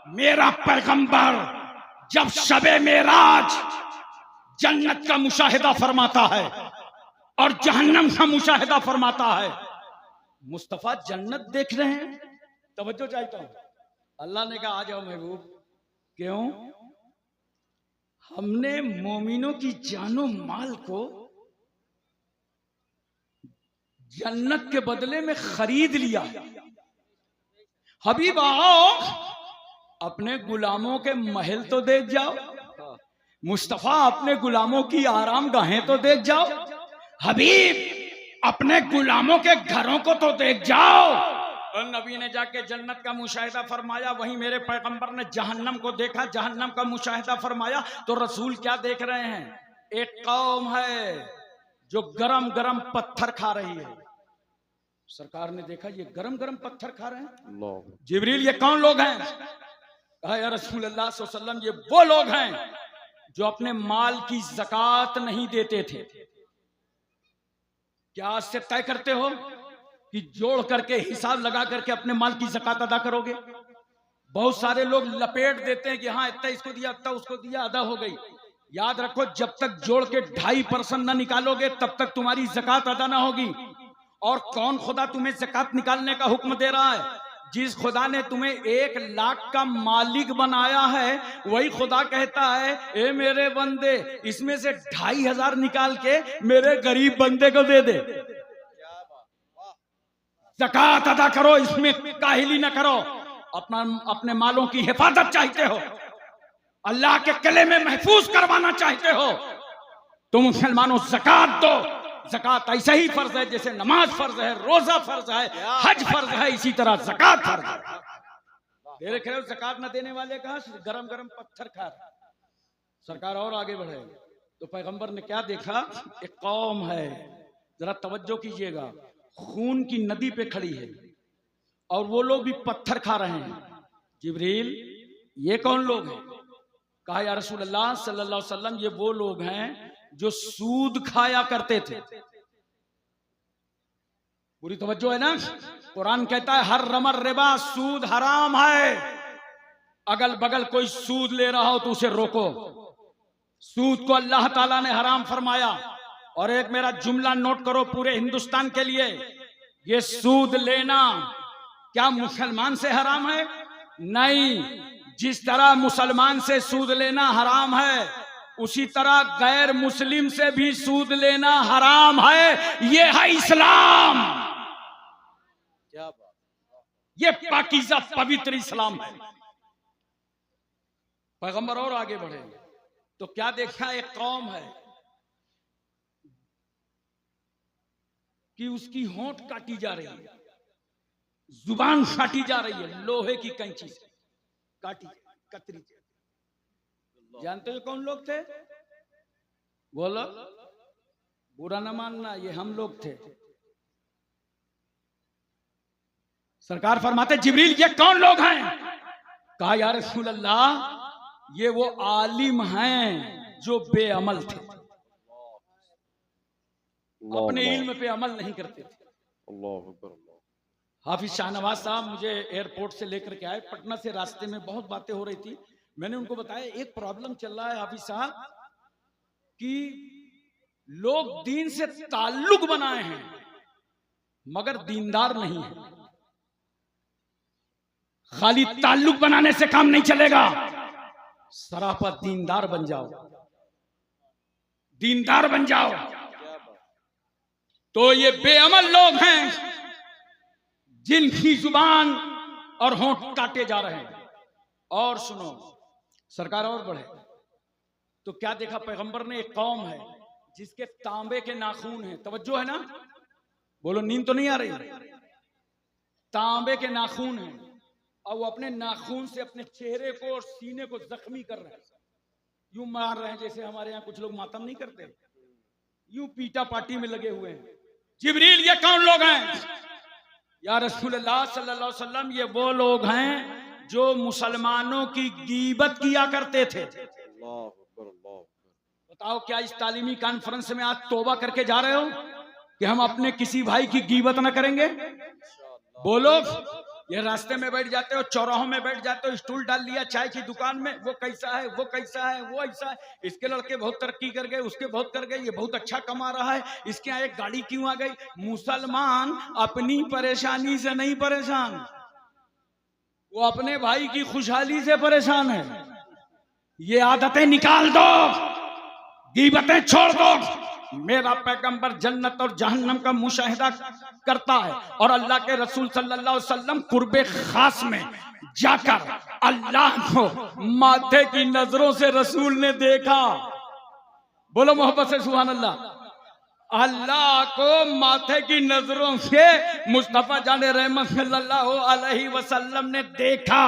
मेरा पैगंबर जब शबे मेराज जन्नत का मुशाहिदा फरमाता है और जहन्नम का मुशाहिदा फरमाता है, मुस्तफा जन्नत देख रहे हैं। तवज्जो चाहता हूं, अल्लाह ने कहा आ जाओ महबूब। क्यों? हमने मोमिनों की जानो माल को जन्नत के बदले में खरीद लिया। हबीब आओ, अपने गुलामों के महल तो देख जाओ। मुस्तफा अपने गुलामों की आराम गाहें तो देख जाओ। हबीब अपने गुलामों के घरों को तो देख जाओ। और नबी ने जाके जन्नत का मुशाहिदा फरमाया, वहीं मेरे पैगंबर ने जहन्नम को देखा, जहन्नम का मुशाहिदा फरमाया। तो रसूल क्या देख रहे हैं? एक कौम है जो गरम गरम पत्थर खा रही है। सरकार ने देखा ये गरम गरम पत्थर खा रहे हैं। जिब्रील ये कौन लोग हैं? कहा या रसूल अल्लाह सल्लल्लाहु अलैहि वसल्लम, ये वो लोग हैं जो अपने माल की ज़कात नहीं देते थे। क्या आज से तय करते हो कि जोड़ करके हिसाब लगा करके अपने माल की ज़कात अदा करोगे? बहुत सारे लोग लपेट देते हैं कि हाँ इतना इसको दिया, इतना उसको दिया, अदा हो गई। याद रखो, जब तक जोड़ के 2.5% ना निकालोगे तब तक तुम्हारी ज़कात अदा ना होगी। और कौन खुदा तुम्हें ज़कात निकालने का हुक्म दे रहा है? जिस खुदा ने तुम्हें 1 लाख का मालिक बनाया है, वही खुदा कहता है ए मेरे बंदे, इसमें से 2,500 निकाल के मेरे गरीब बंदे को दे दे। ज़कात अदा करो, इसमें काहिली ना करो। अपने मालों की हिफाजत चाहते हो, अल्लाह के किले में महफूज करवाना चाहते हो, तो मुसलमानों ज़कात दो। ज़कात ऐसे ही फर्ज है जैसे नमाज फर्ज है, रोजा फर्ज है, हज फर्ज है, इसी तरह ज़कात फर्ज है। देख रहे हो ज़कात न देने वाले कहा गरम गरम पत्थर खा रहे। सरकार और आगे बढ़े तो पैगंबर ने क्या देखा? एक कौम है, जरा तवज्जो कीजिएगा, खून की नदी पे खड़ी है और वो लोग भी पत्थर खा रहे हैं। जिब्रील ये कौन लोग हैं? कहा या रसूल अल्लाह सल्लल्लाहु अलैहि वसल्लम, ये वो लोग हैं जो सूद खाया करते थे। पूरी तवज्जो है ना? कुरान कहता है हर रमर रिबा, सूद हराम है। अगल बगल कोई सूद ले रहा हो तो उसे रोको। सूद को अल्लाह ताला ने हराम फरमाया। और एक मेरा जुमला नोट करो पूरे हिंदुस्तान के लिए, ये सूद लेना क्या मुसलमान से हराम है? नहीं। जिस तरह मुसलमान से सूद लेना हराम है, उसी तरह गैर मुस्लिम से भी सूद लेना हराम है। ये है इस्लाम। क्या बात, ये पाकीज़ा पवित्र इस्लाम है। पैगंबर और आगे बढ़े तो क्या देखा? एक कौम है कि उसकी होंठ काटी जा रही है, जुबान काटी जा रही है, लोहे की कैंची से काटी, कतरी। जानते हो कौन लोग थे? बोलो, बुरा न मानना, ये हम लोग थे। सरकार फरमाते जिब्रील ये कौन लोग हैं? कहा या रसूल अल्लाह, ये वो आलिम हैं जो बेअमल थे, अपने इल्म पे अमल नहीं करते थे। हाफिज शाहनवाज साहब मुझे एयरपोर्ट से लेकर के आए, पटना से रास्ते में बहुत बातें हो रही थी। मैंने उनको बताया एक प्रॉब्लम चल रहा है हाफिज साहब कि लोग दीन से ताल्लुक बनाए हैं मगर दीनदार नहीं है। खाली ताल्लुक बनाने से काम नहीं चलेगा, सरापा दीनदार बन जाओ। दीनदार बन जाओ। क्या बात। तो ये बेअमल लोग हैं जिनकी जुबान और होंठ काटे जा रहे हैं। और सुनो सरकार और बढ़े तो क्या देखा पैगंबर ने, एक कौम है जिसके तांबे के नाखून हैं, तवज्जो है ना, बोलो नींद तो नहीं आ रही, तांबे के नाखून हैं और वो अपने नाखून से अपने चेहरे को और सीने को जख्मी कर रहे हैं, यूं मार रहे हैं जैसे हमारे यहाँ कुछ लोग मातम नहीं करते, यूं पीटा पाटी में लगे हुए हैं। जिब्रील ये कौन लोग हैं? या रसूलुल्लाह सल्लल्लाहु अलैहि वसल्लम ये वो लोग हैं जो मुसलमानों की गीबत किया करते थे। अल्लाह अकबर, अल्लाह अकबर। बताओ क्या इस तालीमी कॉन्फ्रेंस में आज तौबा करके जा रहे हो कि हम अपने किसी भाई की गीबत ना करेंगे? बोलो, ये रास्ते में बैठ जाते हो, चौराहों में बैठ जाते हो, स्टूल डाल लिया चाय की दुकान में, वो कैसा है, वो कैसा है, वो ऐसा है, इसके लड़के बहुत तरक्की कर गए, उसके बहुत कर गए, ये बहुत अच्छा कमा रहा है, इसके यहाँ एक गाड़ी क्यों आ गई? मुसलमान अपनी परेशानी से नहीं परेशान, वो अपने भाई की खुशहाली से परेशान है। ये आदतें निकाल दो, गीबतें छोड़ दो। मेरा पैगंबर जन्नत और जहन्नम का मुशाहिदा करता है और अल्लाह के रसूल सल्लल्लाहु अलैहि वसल्लम कुर्बे खास में जाकर अल्लाह को माथे की नजरों से रसूल ने देखा। बोलो मोहब्बत से सुभान अल्लाह। अल्लाह को माथे की नजरों से मुस्तफा जाने रहमत सल्लल्लाहु अलैहि वसल्लम ने देखा।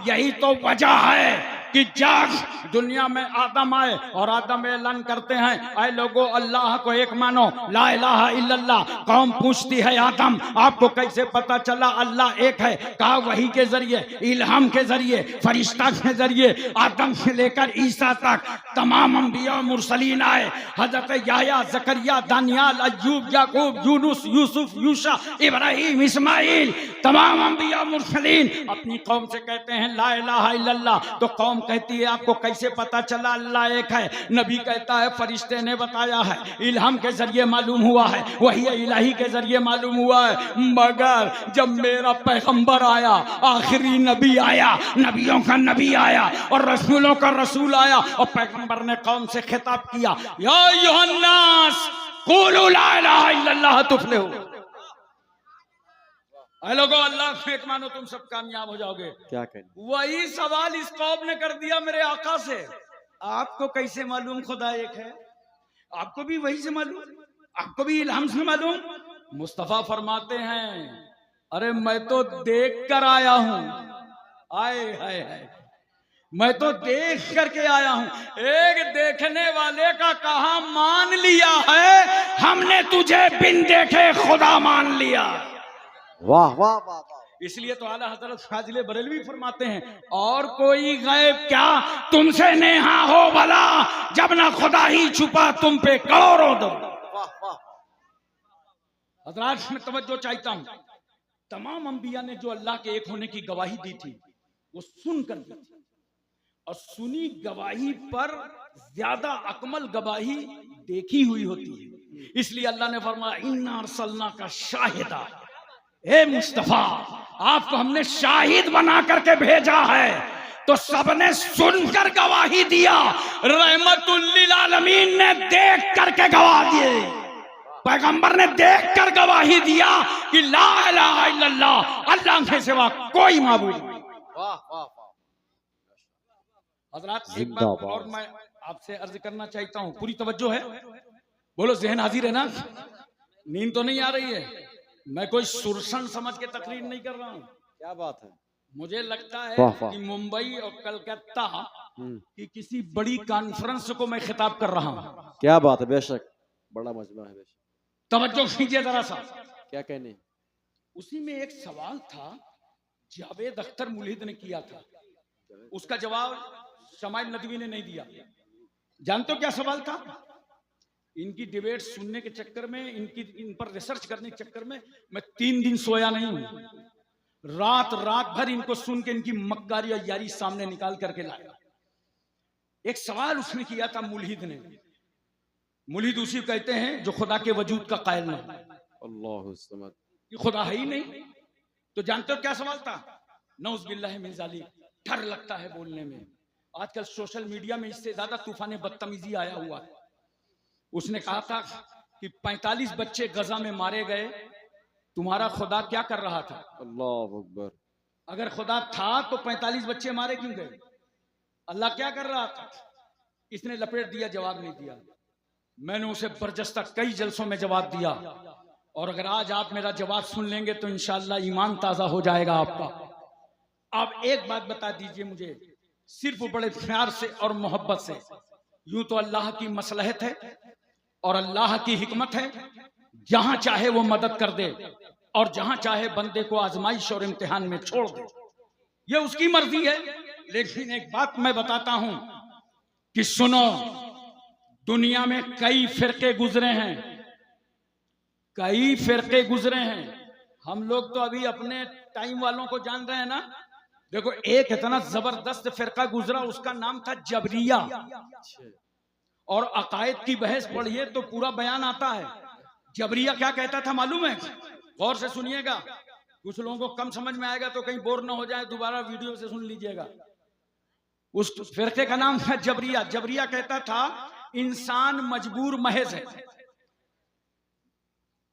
यही तो वजह है कि जब दुनिया में आदम आए और आदम ऐलान करते हैं, ऐ लोगों अल्लाह को एक मानो, ला इलाहा इल्लल्लाह। कौम पूछती है आदम आपको कैसे पता चला अल्लाह एक है? कहा वही के जरिए, इल्हाम के जरिए, फरिश्ता के जरिए। आदम से लेकर ईसा तक तमाम अंबिया मुरसलीन आए। हजरत याया, जकरिया, दानियाल, अय्यूब, याकूब, यूनुस, यूसुफ, यूशा, इब्राहिम, इस्माइल, तमाम अंबिया मुरसलीन अपनी कौम से कहते हैं ला इलाहा इल्लल्लाह। तो कौम कहती है आपको कैसे पता चला अल्लाह एक है? नबी कहता है फरिश्ते ने बताया है, इल्हाम के जरिए मालूम हुआ है, वही इलाही के जरिए मालूम हुआ है। मगर जब मेरा पैगंबर आया, आखिरी नबी आया, नबियों का नबी आया और रसूलों का रसूल आया और पैगंबर ने कौम से खिताब किया, या अय्युहन्नास क़ूलू ला इलाहा इल्लल्लाह तुफ्लिहू। लोगों अल्लाह को एक मानो तुम सब कामयाब हो जाओगे। क्या कहने? वही सवाल इस कौम ने कर दिया मेरे आका से, आपको कैसे मालूम खुदा एक है? आपको भी वही से मालूम, आपको भी इल्हाम से मालूम? मुस्तफा फरमाते हैं अरे मैं तो देख कर आया हूं। आए हाय हाय, मैं तो देख करके आया हूं। एक देखने वाले का कहा मान लिया है, हमने तुझे बिन देखे खुदा मान लिया। वाह वाह वाह वाह। इसलिए तो आला हजरत फाजिले बरेलवी फरमाते हैं और कोई गैब क्या तुमसे नेहा हो भला, जब ना खुदा ही छुपा तुम पे करोड़ों दो। वाह वाह। हजरात में तवज्जो चाहता हूं, तमाम अंबिया ने जो अल्लाह के एक होने की गवाही दी थी वो सुनकर दी थी और सुनी गवाही पर ज्यादा अकमल गवाही देखी हुई होती है। इसलिए अल्लाह ने फरमाया इन्ना अरसलना का शाहिदा, हे मुस्तफा आपको हमने शाहिद बना करके भेजा है। तो सबने सुनकर गवाही दिया, रहमतुल लिल आलमीन ने देख करके गवाह दिए, पैगंबर ने देख कर गवाही दिया कि ला इलाहा इल्लल्लाह, अल्लाह के सिवा कोई माबूद नहीं। वाह वाह वाह। हजरात एक बात और मैं आपसे अर्ज करना चाहता हूँ, पूरी तवज्जो है, बोलो जहन हाजिर है ना? नींद तो नहीं आ रही है? मैं कोई सुरसन समझ के तकरीर नहीं कर रहा हूँ। क्या बात है? मुझे लगता है वाह वाह। कि मुंबई और कलकत्ता की किसी बड़ी कॉन्फ्रेंस को मैं खिताब कर रहा हूँ। क्या बात है, बेशक बड़ा मजमा है, बेशक। तवज्जो कीजिए जरा सा। क्या कहने? उसी में एक सवाल था जावेद अख्तर मुल्हिद ने किया था, उसका जवाब शमाइल नदवी ने नहीं दिया। जानते हो क्या सवाल था? इनकी डिबेट सुनने के चक्कर में, इन पर रिसर्च करने के चक्कर में मैं 3 दिन सोया नहीं हूं। रात भर इनको सुन के इनकी मक्कारी और यारी सामने निकाल करके लाया। एक सवाल उसने किया था मुल्हिद ने। मुल्हिद उसी कहते हैं जो खुदा के वजूद का कायल ना हो, अल्लाहु समद, ये खुदा है ही नहीं। तो जानते हो क्या सवाल था? नौज़ बिल्लाहि मिन ज़ालिक, डर लगता है बोलने में। आजकल सोशल मीडिया में इससे ज्यादा तूफान बदतमीजी आया हुआ है। उसने कहा था कि 45 बच्चे गजा में मारे गए, तुम्हारा खुदा क्या कर रहा था? अल्लाह अकबर। अगर खुदा था तो 45 बच्चे मारे क्यों गए? अल्लाह क्या कर रहा था? इसने लपेट दिया, जवाब नहीं दिया। मैंने उसे बरजस्ता कई जलसों में जवाब दिया, और अगर आज आप मेरा जवाब सुन लेंगे तो इंशाअल्लाह ईमान ताजा हो जाएगा आपका। आप एक बात बता दीजिए मुझे, सिर्फ बड़े प्यार से और मोहब्बत से। यूं तो अल्लाह की मसलहत है और अल्लाह की हिकमत है, जहां चाहे वो मदद कर दे और जहां चाहे बंदे को आजमाइश और इम्तिहान में छोड़ दे, ये उसकी मर्जी है। लेकिन एक बात मैं बताता हूं कि सुनो, दुनिया में कई फिरके गुजरे हैं, कई फिरके गुजरे हैं। हम लोग तो अभी अपने टाइम वालों को जान रहे हैं ना। देखो, एक इतना जबरदस्त फिरका गुजरा, उसका नाम था जबरिया। और अकायद की बहस पढ़िए तो पूरा बयान आता है। जबरिया क्या कहता था मालूम है? गौर से सुनिएगा, कुछ लोगों को कम समझ में आएगा तो कहीं बोर ना हो जाए, दोबारा वीडियो से सुन लीजिएगा। उस फिरके का नाम है जबरिया। जबरिया कहता था इंसान मजबूर महज है,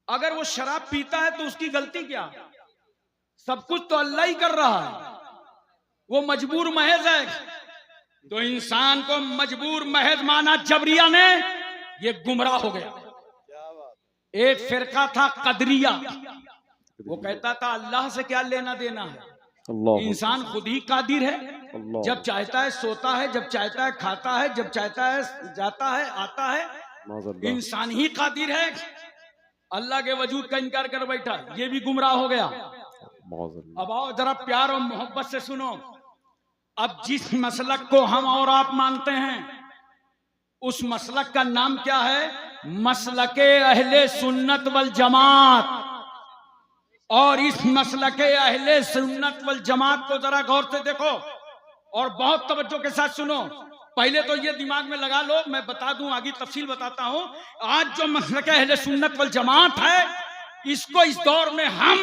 अगर वो शराब पीता है तो उसकी गलती क्या? सब कुछ तो अल्लाह ही कर रहा है, वो मजबूर महज है। तो इंसान को मजबूर महज माना जबरिया ने, ये गुमराह हो गया। एक फिरका था कदरिया, वो कहता था अल्लाह से क्या लेना देना है, इंसान खुद ही कादिर है, जब चाहता है सोता है, जब चाहता है खाता है, जब चाहता है जाता है आता है, इंसान ही कादिर है। अल्लाह के वजूद का इनकार कर बैठा, ये भी गुमराह हो गया। अब आओ जरा प्यार और मोहब्बत से सुनो। अब जिस मसलक को हम और आप मानते हैं, उस मसलक का नाम क्या है? मसलके अहले सुन्नत वल जमात। और इस मसलके अहले सुन्नत वल जमात को जरा गौर से देखो और बहुत तवज्जो के साथ सुनो। पहले तो ये दिमाग में लगा लो, मैं बता दूं, आगे तफसील बताता हूं। आज जो मसलके अहले सुन्नत वल जमात है, इसको इस दौर में हम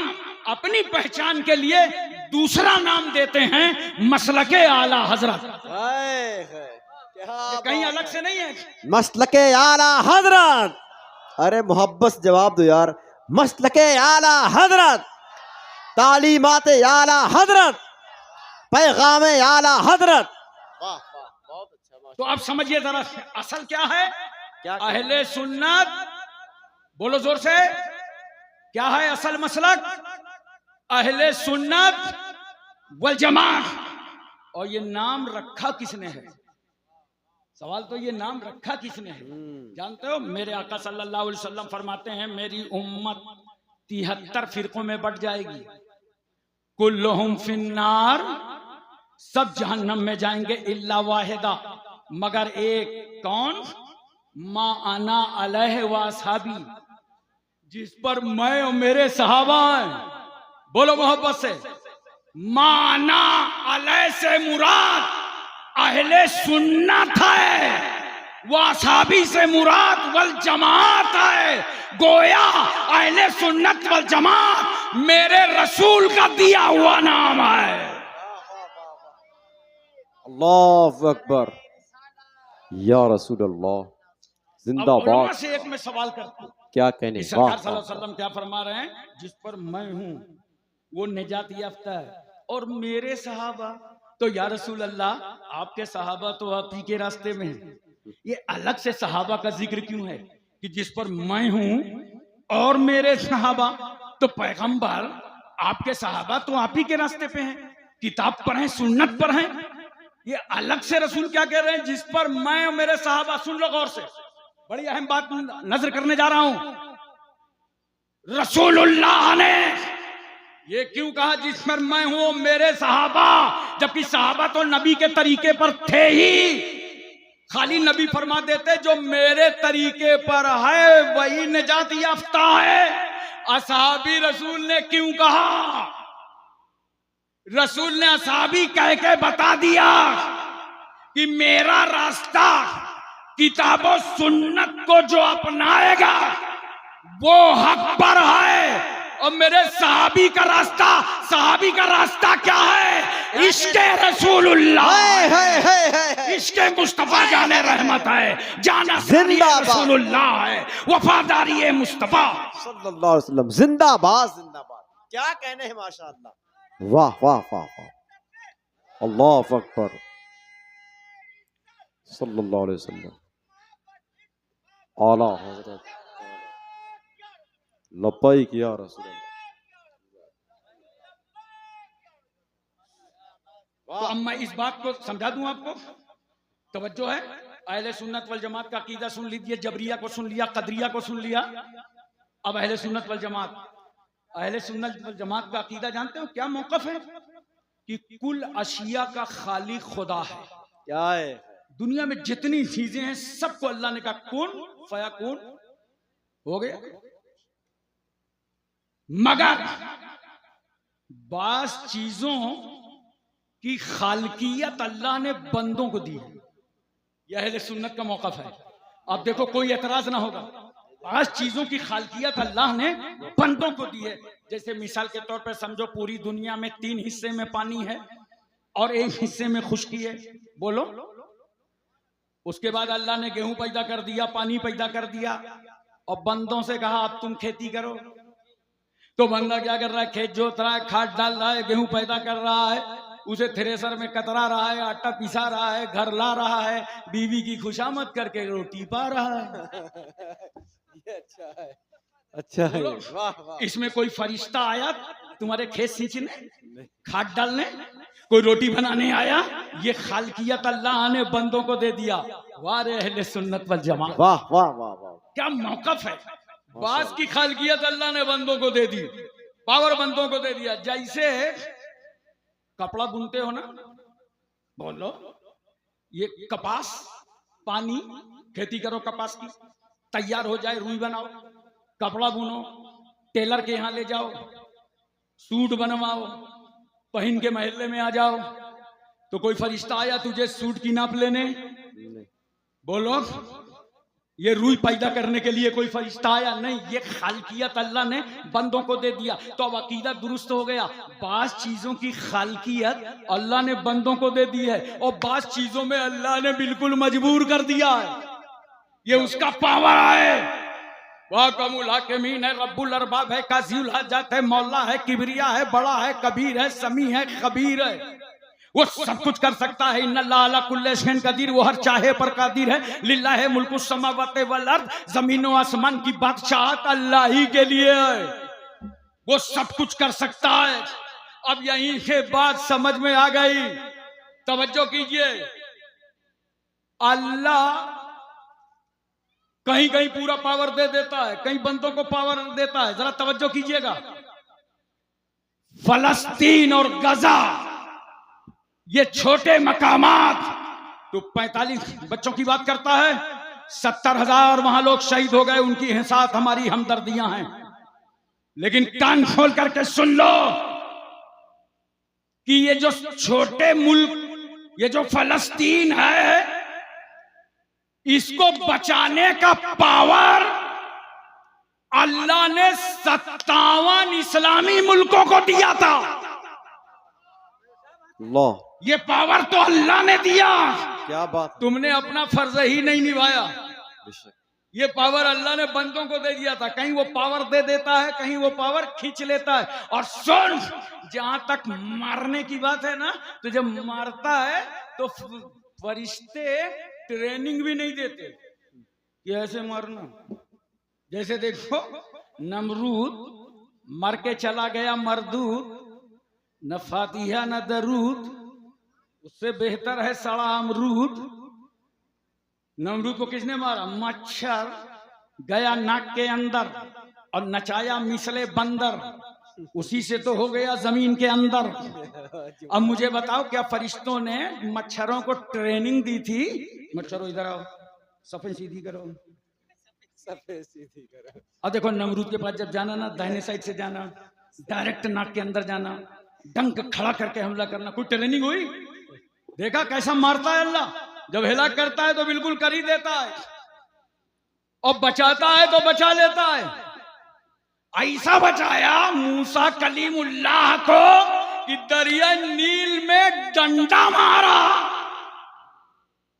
अपनी पहचान के लिए दूसरा नाम देते हैं, मसलके आला हजरत। कहीं अलग से नहीं है, मसलके आला हजरत। अरे मोहब्बत से जवाब दो यार। मसलके आला हजरत, तालीमात आला हजरत, पैगाम आला हजरत। वाह वाह, बहुत अच्छा। तो अब समझिए जरा असल क्या है। क्या अहले सुन्नत, बोलो जोर से, क्या है असल मसलक? अहले सुन्नत वल जमात। और ये नाम रखा किसने है? सवाल तो ये नाम रखा किसने है? जानते हो, मेरे आका सल्लल्लाहु अलैहि वसल्लम फरमाते हैं मेरी उम्मत 73 फिरकों में बट जाएगी, कुल्लुहुम फिन्नार, सब जहन्नम में जाएंगे, इल्ला वाहिदा, मगर एक। कौन? मा आना अलैहि व असहाबी, जिस पर मैं और मेरे सहाबा हैं। बोलो मोहब्बत से। माना अलैहि से मुराद अहले सुन्नत है, वासाबी से मुराद वल जमात है। गोया अहले सुन्नत वल जमात मेरे रसूल का दिया हुआ नाम है। अल्लाह अकबर, या रसूल अल्लाह, जिंदाबाद। से एक में सवाल करता हूं, क्या कहने? सरकार सल्लल्लाहु अलैहि वसल्लम क्या फरमा रहे हैं? जिस पर मैं हूं वो निजात याफ्ता है, और मेरे सहाबा तो या रसूल अल्लाह आपके सहाबा तो आप ही के रास्ते में हैं। ये अलग से सहाबा का जिक्र क्यों है कि जिस पर मैं हूं और मेरे सहाबा? तो पैगंबर आपके सहाबा तो आप ही के रास्ते पे हैं, किताब पर हैं, सुन्नत पर हैं। ये अलग से रसूल क्या कह रहे हैं? जिस पर मैं और मेरे सहाबा। सुन लो गौर से, बड़ी अहम बात नजर करने जा रहा हूं। रसूलुल्लाह ने ये क्यों कहा जिस पर मैं हूं मेरे सहाबा, जबकि सहाबा तो नबी के तरीके पर थे ही। खाली नबी फरमा देते जो मेरे तरीके पर है वही निजात याफ्ता है। असहाबी रसूल ने क्यों कहा? रसूल ने असहाबी कह के बता दिया कि मेरा रास्ता किताब और सुन्नत को जो अपनाएगा वो हक पर है, और मेरे सहाबी का रास्ता क्या है? इश्क़े रसूलुल्लाह, इश्क़े मुस्तफा जाने रहमत है, जाना जिंदाबाद रसूलुल्लाह है, वफादारी मुस्तफा सल्लल्लाहु अलैहि वसल्लम। जिंदाबाद जिंदाबाद। क्या कहने हैं माशाअल्लाह। वाह वाह वाह वाह, अल्लाह अकबर सल्लल्लाहु अलैहि वसल्लम। आला हज़रत लब्बैक या रसूल अल्लाह। तो अब मैं इस बात को समझा दूं आपको, तवज्जो है। अहले सुन्नत वल जमात का अकीदा सुन लीजिए, जबरिया को सुन लिया, कदरिया को सुन लिया। अब अहले सुन्नत वल जमात का अकीदा जानते हो क्या मौक़िफ़ है? कि कुल अशिया का खालिक खुदा है। क्या है? दुनिया में जितनी चीजें हैं सबको अल्लाह ने कहा कुन फयाकुन हो गया। मगर बास चीजों की खालकियत अल्लाह ने बंदों को दी है। यह अहले सुन्नत का मौक़िफ़ है। अब देखो कोई एतराज ना होगा। बास चीजों की खालकियत अल्लाह ने बंदों को दी है। जैसे मिसाल के तौर पर समझो पूरी दुनिया में 3 हिस्से में पानी है और 1 हिस्से में खुश्की है। बोलो। उसके बाद अल्लाह ने गेहूं पैदा कर दिया, पानी पैदा कर दिया और बंदों से कहा अब तुम खेती करो। तो बंदा क्या कर रहा है? खेत जोत रहा है, खाद डाल रहा है, गेहूं पैदा कर रहा है, उसे थ्रेसर में कतरा रहा है, आटा पिसा रहा है, घर ला रहा है, बीवी की खुशामद करके रोटी पा रहा है। ये अच्छा है, अच्छा है। वाह वाह। इसमें कोई फरिश्ता आया तुम्हारे खेत सींचने, खाद डालने, कोई रोटी बनाने आया? ये खालकियत अल्लाह ने बंदों को दे दिया। वाह रे अहले सुन्नत वल जमात, वाह वाह वाह वाह, क्या मौक़िफ़ है। बास की खालकियत अल्लाह ने बंदों को दे दी, पावर बंदों को दे दिया। जैसे कपड़ा बुनते हो ना, बोलो, ये कपास, पानी, खेती करो कपास की, तैयार हो जाए, रुई बनाओ, कपड़ा बुनो, टेलर के यहाँ ले जाओ, सूट बनवाओ, पहन के महल्ले में आ जाओ। तो कोई फरिश्ता आया तुझे सूट की नाप लेने? बोलो, ये रुई पैदा करने के लिए कोई फरिश्ता आया? नहीं, ये खालकियत अल्लाह ने बंदों को दे दिया। तो अब अकीदा दुरुस्त हो गया। बास चीजों की खालकियत अल्लाह ने बंदों को दे दी है और बास चीजों में अल्लाह ने बिल्कुल मजबूर कर दिया है। ये उसका पावर है। वह कमुल हाकिमीन है, रब्बुल अरबाब है, काज़ियुल हाजात है, मौला है, किबरिया है, बड़ा है, कबीर है, समी है, खबीर है। वो सब कुछ कर सकता है। इन्नल्लाह अला कुल्ली शैइन कदीर, वो हर चाहे पर कादिर है। लिल्लाहि मुल्कुस समावाति वल अर्द, जमीन और आसमान की बादशाहत अल्लाह ही के लिए है। वो सब कुछ कर सकता है। अब यहीं से बात समझ में आ गई। तवज्जो कीजिए। अल्लाह कहीं कहीं पूरा पावर दे देता है, कहीं बंदों को पावर देता है। जरा तवज्जो कीजिएगा। फलस्तीन और गजा, ये छोटे मकामात, तो 45 बच्चों की बात करता है, 70,000 वहां लोग शहीद हो गए, उनकी साथ हमारी हमदर्दियां हैं। लेकिन कान खोल करके सुन लो कि ये जो छोटे मुल्क, ये जो फलस्तीन है, इसको बचाने का पावर अल्लाह ने 57 इस्लामी मुल्कों को दिया था। अल्लाह, ये पावर तो अल्लाह ने दिया। क्या बात। तुमने अपना फर्ज ही नहीं निभाया। ये पावर अल्लाह ने बंदों को दे दिया था। कहीं वो पावर दे देता है, कहीं वो पावर खींच लेता है। और सुन, जहां तक मारने की बात है ना, तो जब मारता है तो फरिश्ते ट्रेनिंग भी नहीं देते कि ऐसे मारना। जैसे देखो, नमरूद मर के चला गया मरदूद, न फातिहा न दरूद, उससे बेहतर है सड़ा अमरूद। नमरूद को किसने मारा? मच्छर गया नाक के अंदर और नचाया मिसले बंदर, उसी से तो हो गया जमीन के अंदर। अब मुझे बताओ, क्या फरिश्तों ने मच्छरों को ट्रेनिंग दी थी? मच्छरों इधर आओ, सफेद सीधी करो, सफेद सीधी करो। और देखो नमरूद के पास जब जाना ना, दाहिने साइड से जाना, डायरेक्ट नाक के अंदर जाना, डंक खड़ा करके हमला करना। कोई ट्रेनिंग हुई? देखा कैसा मारता है अल्लाह। जब हिलाक करता है तो बिल्कुल कर ही देता है, और बचाता है तो बचा लेता है। ऐसा बचाया मूसा कलीमुल्लाह को कि दरिया नील में डंडा मारा,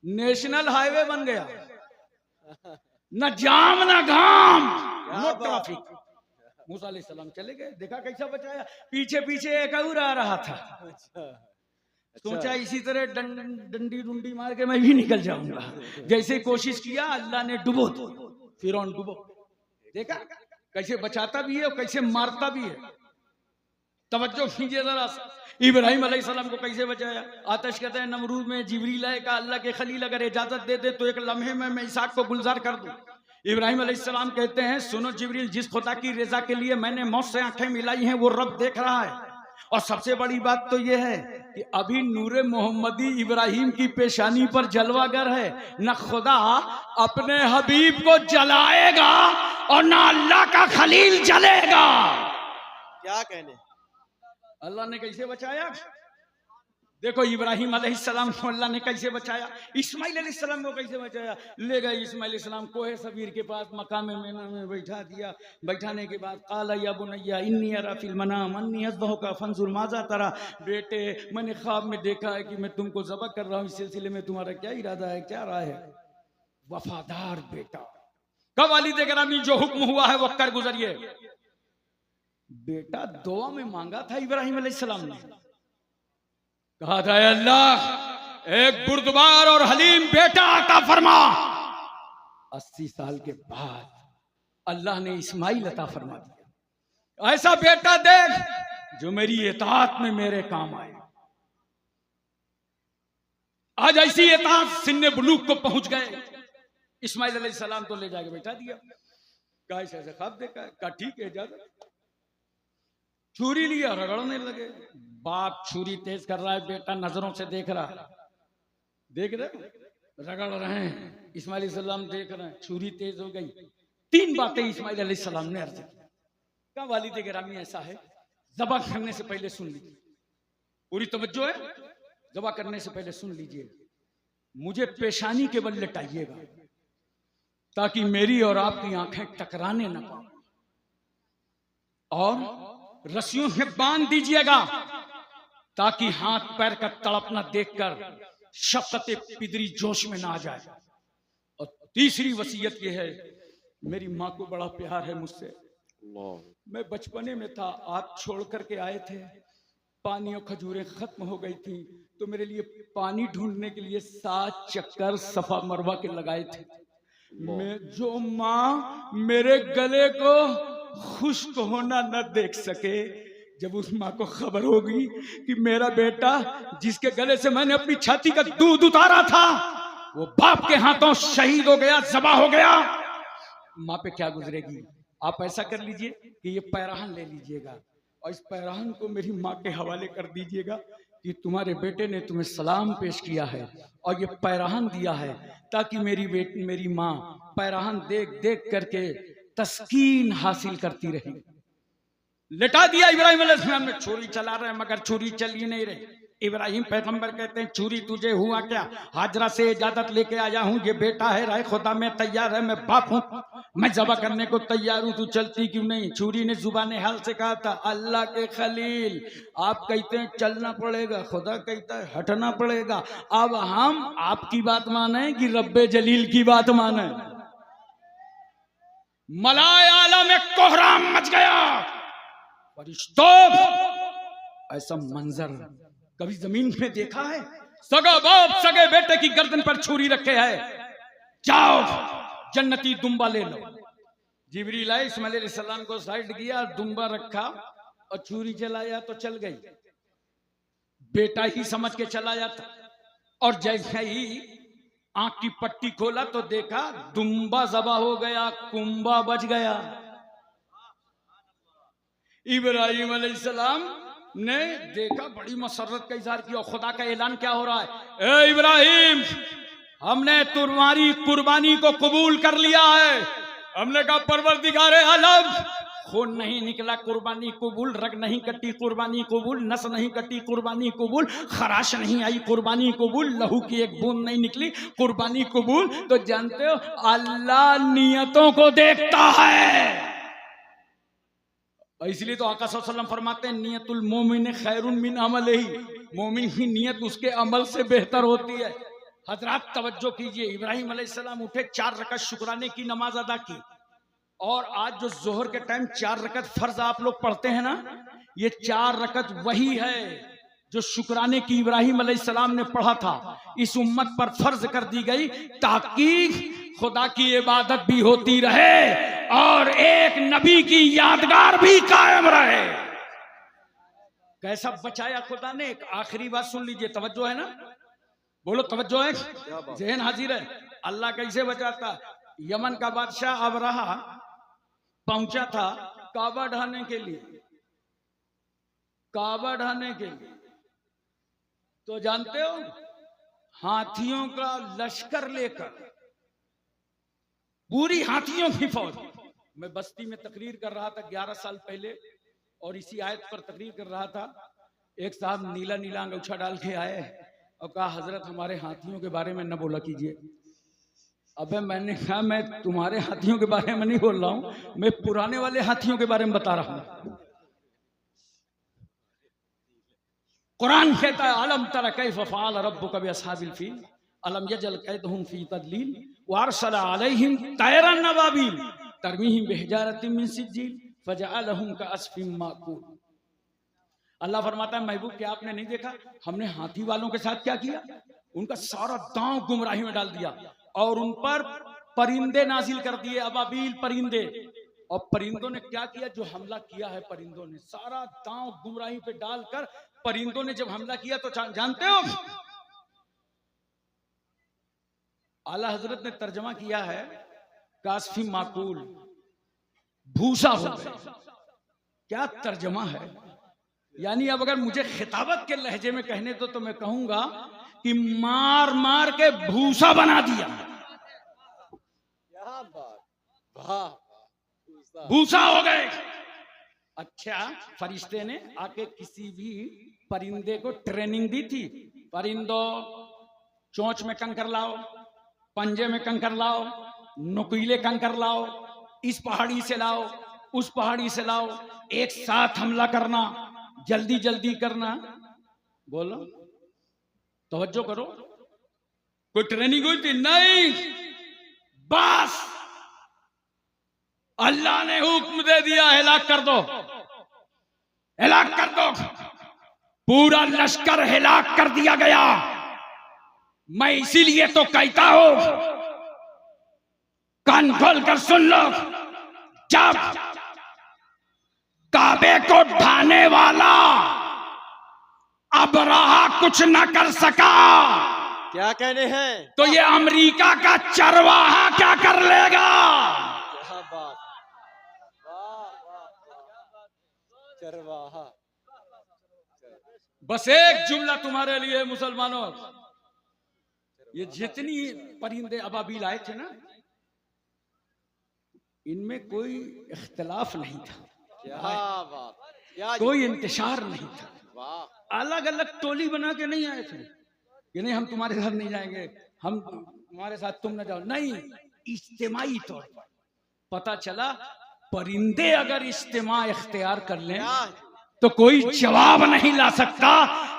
नेशनल हाईवे बन गया, न जाम न घाम, नो ट्रैफिक। मूसा अलैहिस्सलाम चले गए, देखा कैसा बचाया, पीछे पीछे एक और आ रहा था। सोचा इसी तरह डंडी डुंडी मार के मैं भी निकल जाऊंगा। जैसे कोशिश किया अल्लाह ने डुबो दो, फिरौन डुबो। देखा कैसे बचाता भी है और कैसे मारता भी है। तवज्जो कीजिए जरा। इब्राहिम अलैहिस्सलाम को कैसे बचाया। आतिश कहते हैं नमरूद में जिब्रील आए का अल्लाह के खलील अगर इजाजत दे दे तो एक लम्हे में मैं इसहाक को गुलजार कर दूं। इब्राहिम अलैहिस्सलाम कहते हैं सुनो जिब्रील, जिस खुदा की रजा के लिए मैंने मौत से आंखें मिलाई हैं वो रब देख रहा है। और सबसे बड़ी बात तो ये है कि अभी नूरे मोहम्मदी इब्राहिम की पेशानी पर जलवागर है। न खुदा अपने हबीब को जलाएगा और न अल्लाह का खलील जलेगा। क्या कहने। अल्लाह ने कैसे बचाया। देखो इब्राहिम अलैहिस्सलाम को अल्लाह ने कैसे बचाया, इस्माइल अलैहिस्सलाम को कैसे बचाया। ले गए इस्माइल अलैहिस्सलाम कोहे सबीर के पास मकाम मेना में बैठा दिया। बैठाने के बाद काला या बुनैया इन्नी अरा फिल मनाम अन्नी अज़बहुका फंजुर माज़ा तरा। बेटे मैंने ख्वाब में देखा है कि मैं तुमको ज़बह कर रहा हूँ, इस सिलसिले में तुम्हारा क्या इरादा है, क्या राय है। वफादार बेटा। कब वालिद गिरामी जो हुक्म हुआ है वो कर गुजरिए। बेटा दुआ में मांगा था इब्राहिम अलैहिस्सलाम ने, कहा था अल्लाह एक बुर्दबार और हलीम बेटा अता फरमा। 80 साल के बाद अल्लाह ने इस्माइल अता फरमा दिया। ऐसा बेटा देख जो मेरी इताअत में मेरे काम आए। आज ऐसी इताअत सिन्ने बुलूग को पहुंच गए। इस्माइल अलैहिस्सलाम तो ले जाके बैठा दिया। कहा ऐसे ख्वाब देखा है, कहा ठीक है इजाजत। छुरी लिया, रगड़ने लगे। बाप छुरी तेज कर रहा है, बेटा नजरों से देख रहा है। देख रहे रगड़ रहे हैं, इस्माइल अलैहिस्सलाम देख रहे हैं, छुरी तेज हो गई। 3 बातें इस्माइल अलैहिस्सलाम ने अर्ज की। क्या वालिद गिरामी ऐसा है, ज़बह करने से पहले सुन लीजिए, पूरी तवज्जो है, ज़बह करने से पहले सुन लीजिए। मुझे पेशानी के बल लटाइएगा ताकि मेरी और आपकी आंखें टकराने न पाए, और रस्सियों से बांध दीजिएगा ताकि हाथ पैर का तड़पना देखकर शफ़क़त पिदरी जोश में ना आ जाए। और तीसरी वसीयत यह है, मेरी माँ को बड़ा प्यार है मुझसे। मैं बचपने में था, आप छोड़ करके आए थे, पानी और खजूरें खत्म हो गई थी, तो मेरे लिए पानी ढूंढने के लिए 7 चक्कर सफा मरवा के लगाए थे। मैं जो माँ मेरे गले को खुश्क होना न देख सके, जब उस माँ को खबर होगी कि मेरा बेटा जिसके गले से मैंने अपनी छाती का दूध उतारा था वो बाप के हाथों शहीद हो गया, ज़बह हो गया, माँ पे क्या गुजरेगी। आप ऐसा कर लीजिए कि ये पैराहन ले लीजिएगा और इस पैराहन को मेरी माँ के हवाले कर दीजिएगा कि तुम्हारे बेटे ने तुम्हें सलाम पेश किया है और ये पैराहन दिया है, ताकि मेरी माँ पैराहन देख देख करके तस्कीन हासिल करती रही। लेटा दिया इब्राहिम अलैहिस्सलाम ने। छुरी चला रहे मगर छुरी चल ही नहीं रही। इब्राहिम पैगंबर कहते हैं छुरी तुझे हुआ क्या, हाजरा से इजाजत लेके आया हूँ, ये बेटा है, राय खुदा में तैयार है, मैं बाप हूँ, मैं ज़बह करने को तैयार हूँ, तू चलती क्यों नहीं। छुरी ने जुबान हाल से कहा था अल्लाह के खलील आप कहते हैं चलना पड़ेगा, खुदा कहता है हटना पड़ेगा। अब हम आपकी बात माने कि रब्बे जलील की बात माने। मलाए आला में कोहराम मच गया। फरिश्तों ऐसा मंजर कभी जमीन में देखा है। सगा बाप सगे बेटे की गर्दन पर छुरी रखे है, जाओ जन्नती दुम्बा ले लो। जिब्रील आए, इस्माइल अलैहिस्सलाम को साइड किया, दुम्बा रखा और छुरी चलाया तो चल गई। बेटा ही समझ के चलाया था और जैसे ही आंख की पट्टी खोला तो देखा दुम्बा ज़बह हो गया, कुंबा बच गया। इब्राहिम अलैहिस्सलाम ने देखा, बड़ी मसरत का इजहार किया। खुदा का ऐलान क्या हो रहा है, ए इब्राहिम हमने तुम्हारी कुर्बानी को कबूल कर लिया है। हमने कहा परवरदिगारे आलम, खून नहीं निकला कुर्बानी कबूल, रग नहीं कटी कुर्बानी कबूल, नस नहीं कटी कुर्बानी कबूल, खराश नहीं आई कुर्बानी कबूल, लहू की एक बूंद नहीं निकली कुर्बानी कबूल। तो जानते हो अल्लाह नियतों को देखता है। और इसलिए तो आका सल्लल्लाहु अलैहि वसल्लम फरमाते हैं नियतुल मोमिन खैरुन मिन अमलिही, मोमिन की नियत उसके अमल से बेहतर होती है। हजरात तवज्जो कीजिए, इब्राहिम अलैहिस्सलाम उठे, 4 रकत शुक्राने की नमाज अदा की, और आज जो जोहर के टाइम 4 रकत फर्ज आप लोग पढ़ते हैं ना, ये 4 रकत वही है जो शुक्राने की इब्राहिम अलैहिस्सलाम ने पढ़ा था। इस उम्मत पर फर्ज कर दी गई ताकि खुदा की इबादत भी होती रहे और एक नबी की यादगार भी कायम रहे। कैसा बचाया खुदा ने। एक आखिरी बात सुन लीजिए, तवज्जो है ना, बोलो तवज्जो है, जहन हाजिर है। अल्लाह कैसे बचाता। यमन का बादशाह अबरहा पहुंचा था काबा ढाने के लिए, काबा ढाने के लिए। तो जानते हो, हाथियों का लश्कर लेकर, पूरी हाथियों की फौज। मैं बस्ती में तकरीर कर रहा था 11 साल पहले, और इसी आयत पर तकरीर कर रहा था। एक साहब नीला नीला अंगूछा डाल के आए और कहा हजरत हमारे हाथियों के बारे में न बोला कीजिए। अबे मैंने कहा मैं तुम्हारे हाथियों के बारे में नहीं बोल रहा हूं, मैं पुराने वाले हाथियों के बारे में बता रहा हूं। कुरान कहता है अलम तरा कैफ फअल रब्बुका बिअस्हाबिल फील अलम यजल कैदहुम फी तदलील व अरसल अलैहिम तैरन नबाबिल तरमीहिम बिहिजारतिन मिन सिज्जील फजअलहुम कअस्फिन माकूल। अल्लाह फरमाता है महबूब क्या आपने नहीं देखा हमने हाथी वालों के साथ क्या किया। उनका सारा दांव गुमराही में डाल दिया और उन पर परिंदे नाजिल कर दिए, अबाबील परिंदे। और परिंदों ने क्या किया, जो हमला किया है परिंदों ने सारा दांव गुमराही पे डालकर परिंदों ने जब हमला किया तो जानते हो आला हजरत ने तर्जमा किया है कास्फी माकूल, भूसा हो गए। क्या तर्जमा है। यानी अब अगर मुझे खिताबत के लहजे में कहने तो मैं कहूंगा कि मार मार के भूसा बना दिया। भूसा हो गए। अच्छा, फरिश्ते ने आके किसी भी परिंदे को ट्रेनिंग दी थी, परिंदों चोंच में कंकर लाओ, पंजे में कंकर लाओ, नुकीले कंकर लाओ, इस पहाड़ी से लाओ, उस पहाड़ी से लाओ, एक साथ हमला करना, जल्दी जल्दी करना। बोलो तवज्जो करो, कोई ट्रेनिंग हुई थी? नहीं, बस अल्लाह ने हुक्म दे दिया हिलाक कर दो, हिलाक कर दो। पूरा लश्कर हिलाक कर दिया गया। मैं इसीलिए तो कहता हूं, कान खोल कर सुन लो, जब काबे को ढाने वाला अबरहा कुछ न कर सका, क्या कहने हैं, तो ये अमेरिका का चरवाहा क्या कर लेगा। क्या बात, चरवाहा। बस एक जुमला तुम्हारे लिए मुसलमानों, ये जितनी परिंदे अबाबील आए थे ना, इनमें कोई इख्तिलाफ नहीं था। क्या बात, क्या कोई इंतशार नहीं था। वाह। अलग अलग टोली बना के नहीं आए थे कि नहीं हम तुम्हारे साथ नहीं जाएंगे, हम तुम्हारे साथ तुम न जाओ, नहीं, इज्तिमाई तौर पर। पता चला परिंदे अगर इज्तिमा इख्तियार कर लें तो कोई जवाब नहीं ला सकता।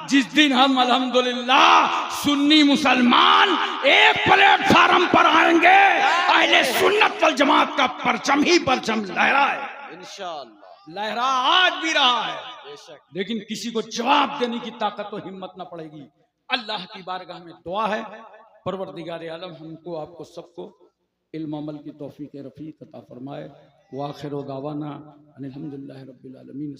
जिस दिन हम अल्हम्दुलिल्लाह सुन्नी मुसलमान एक प्लेटफार्म पर आएंगे, अहले सुन्नत वल जमात का परचम ही परचम लहराए, इंशाअल्लाह लहरा आज भी रहा है, लेकिन किसी को जवाब देने की ताकत और हिम्मत ना पड़ेगी। अल्लाह की बारगाह में दुआ है, परवरदिगार आलम हमको आपको सबको इल्म अमल की तौफीक रफ़ीक अता फरमाए। व आखिर दावाना अनिल हम्दुलिल्लाहि रब्बिल आलमीन।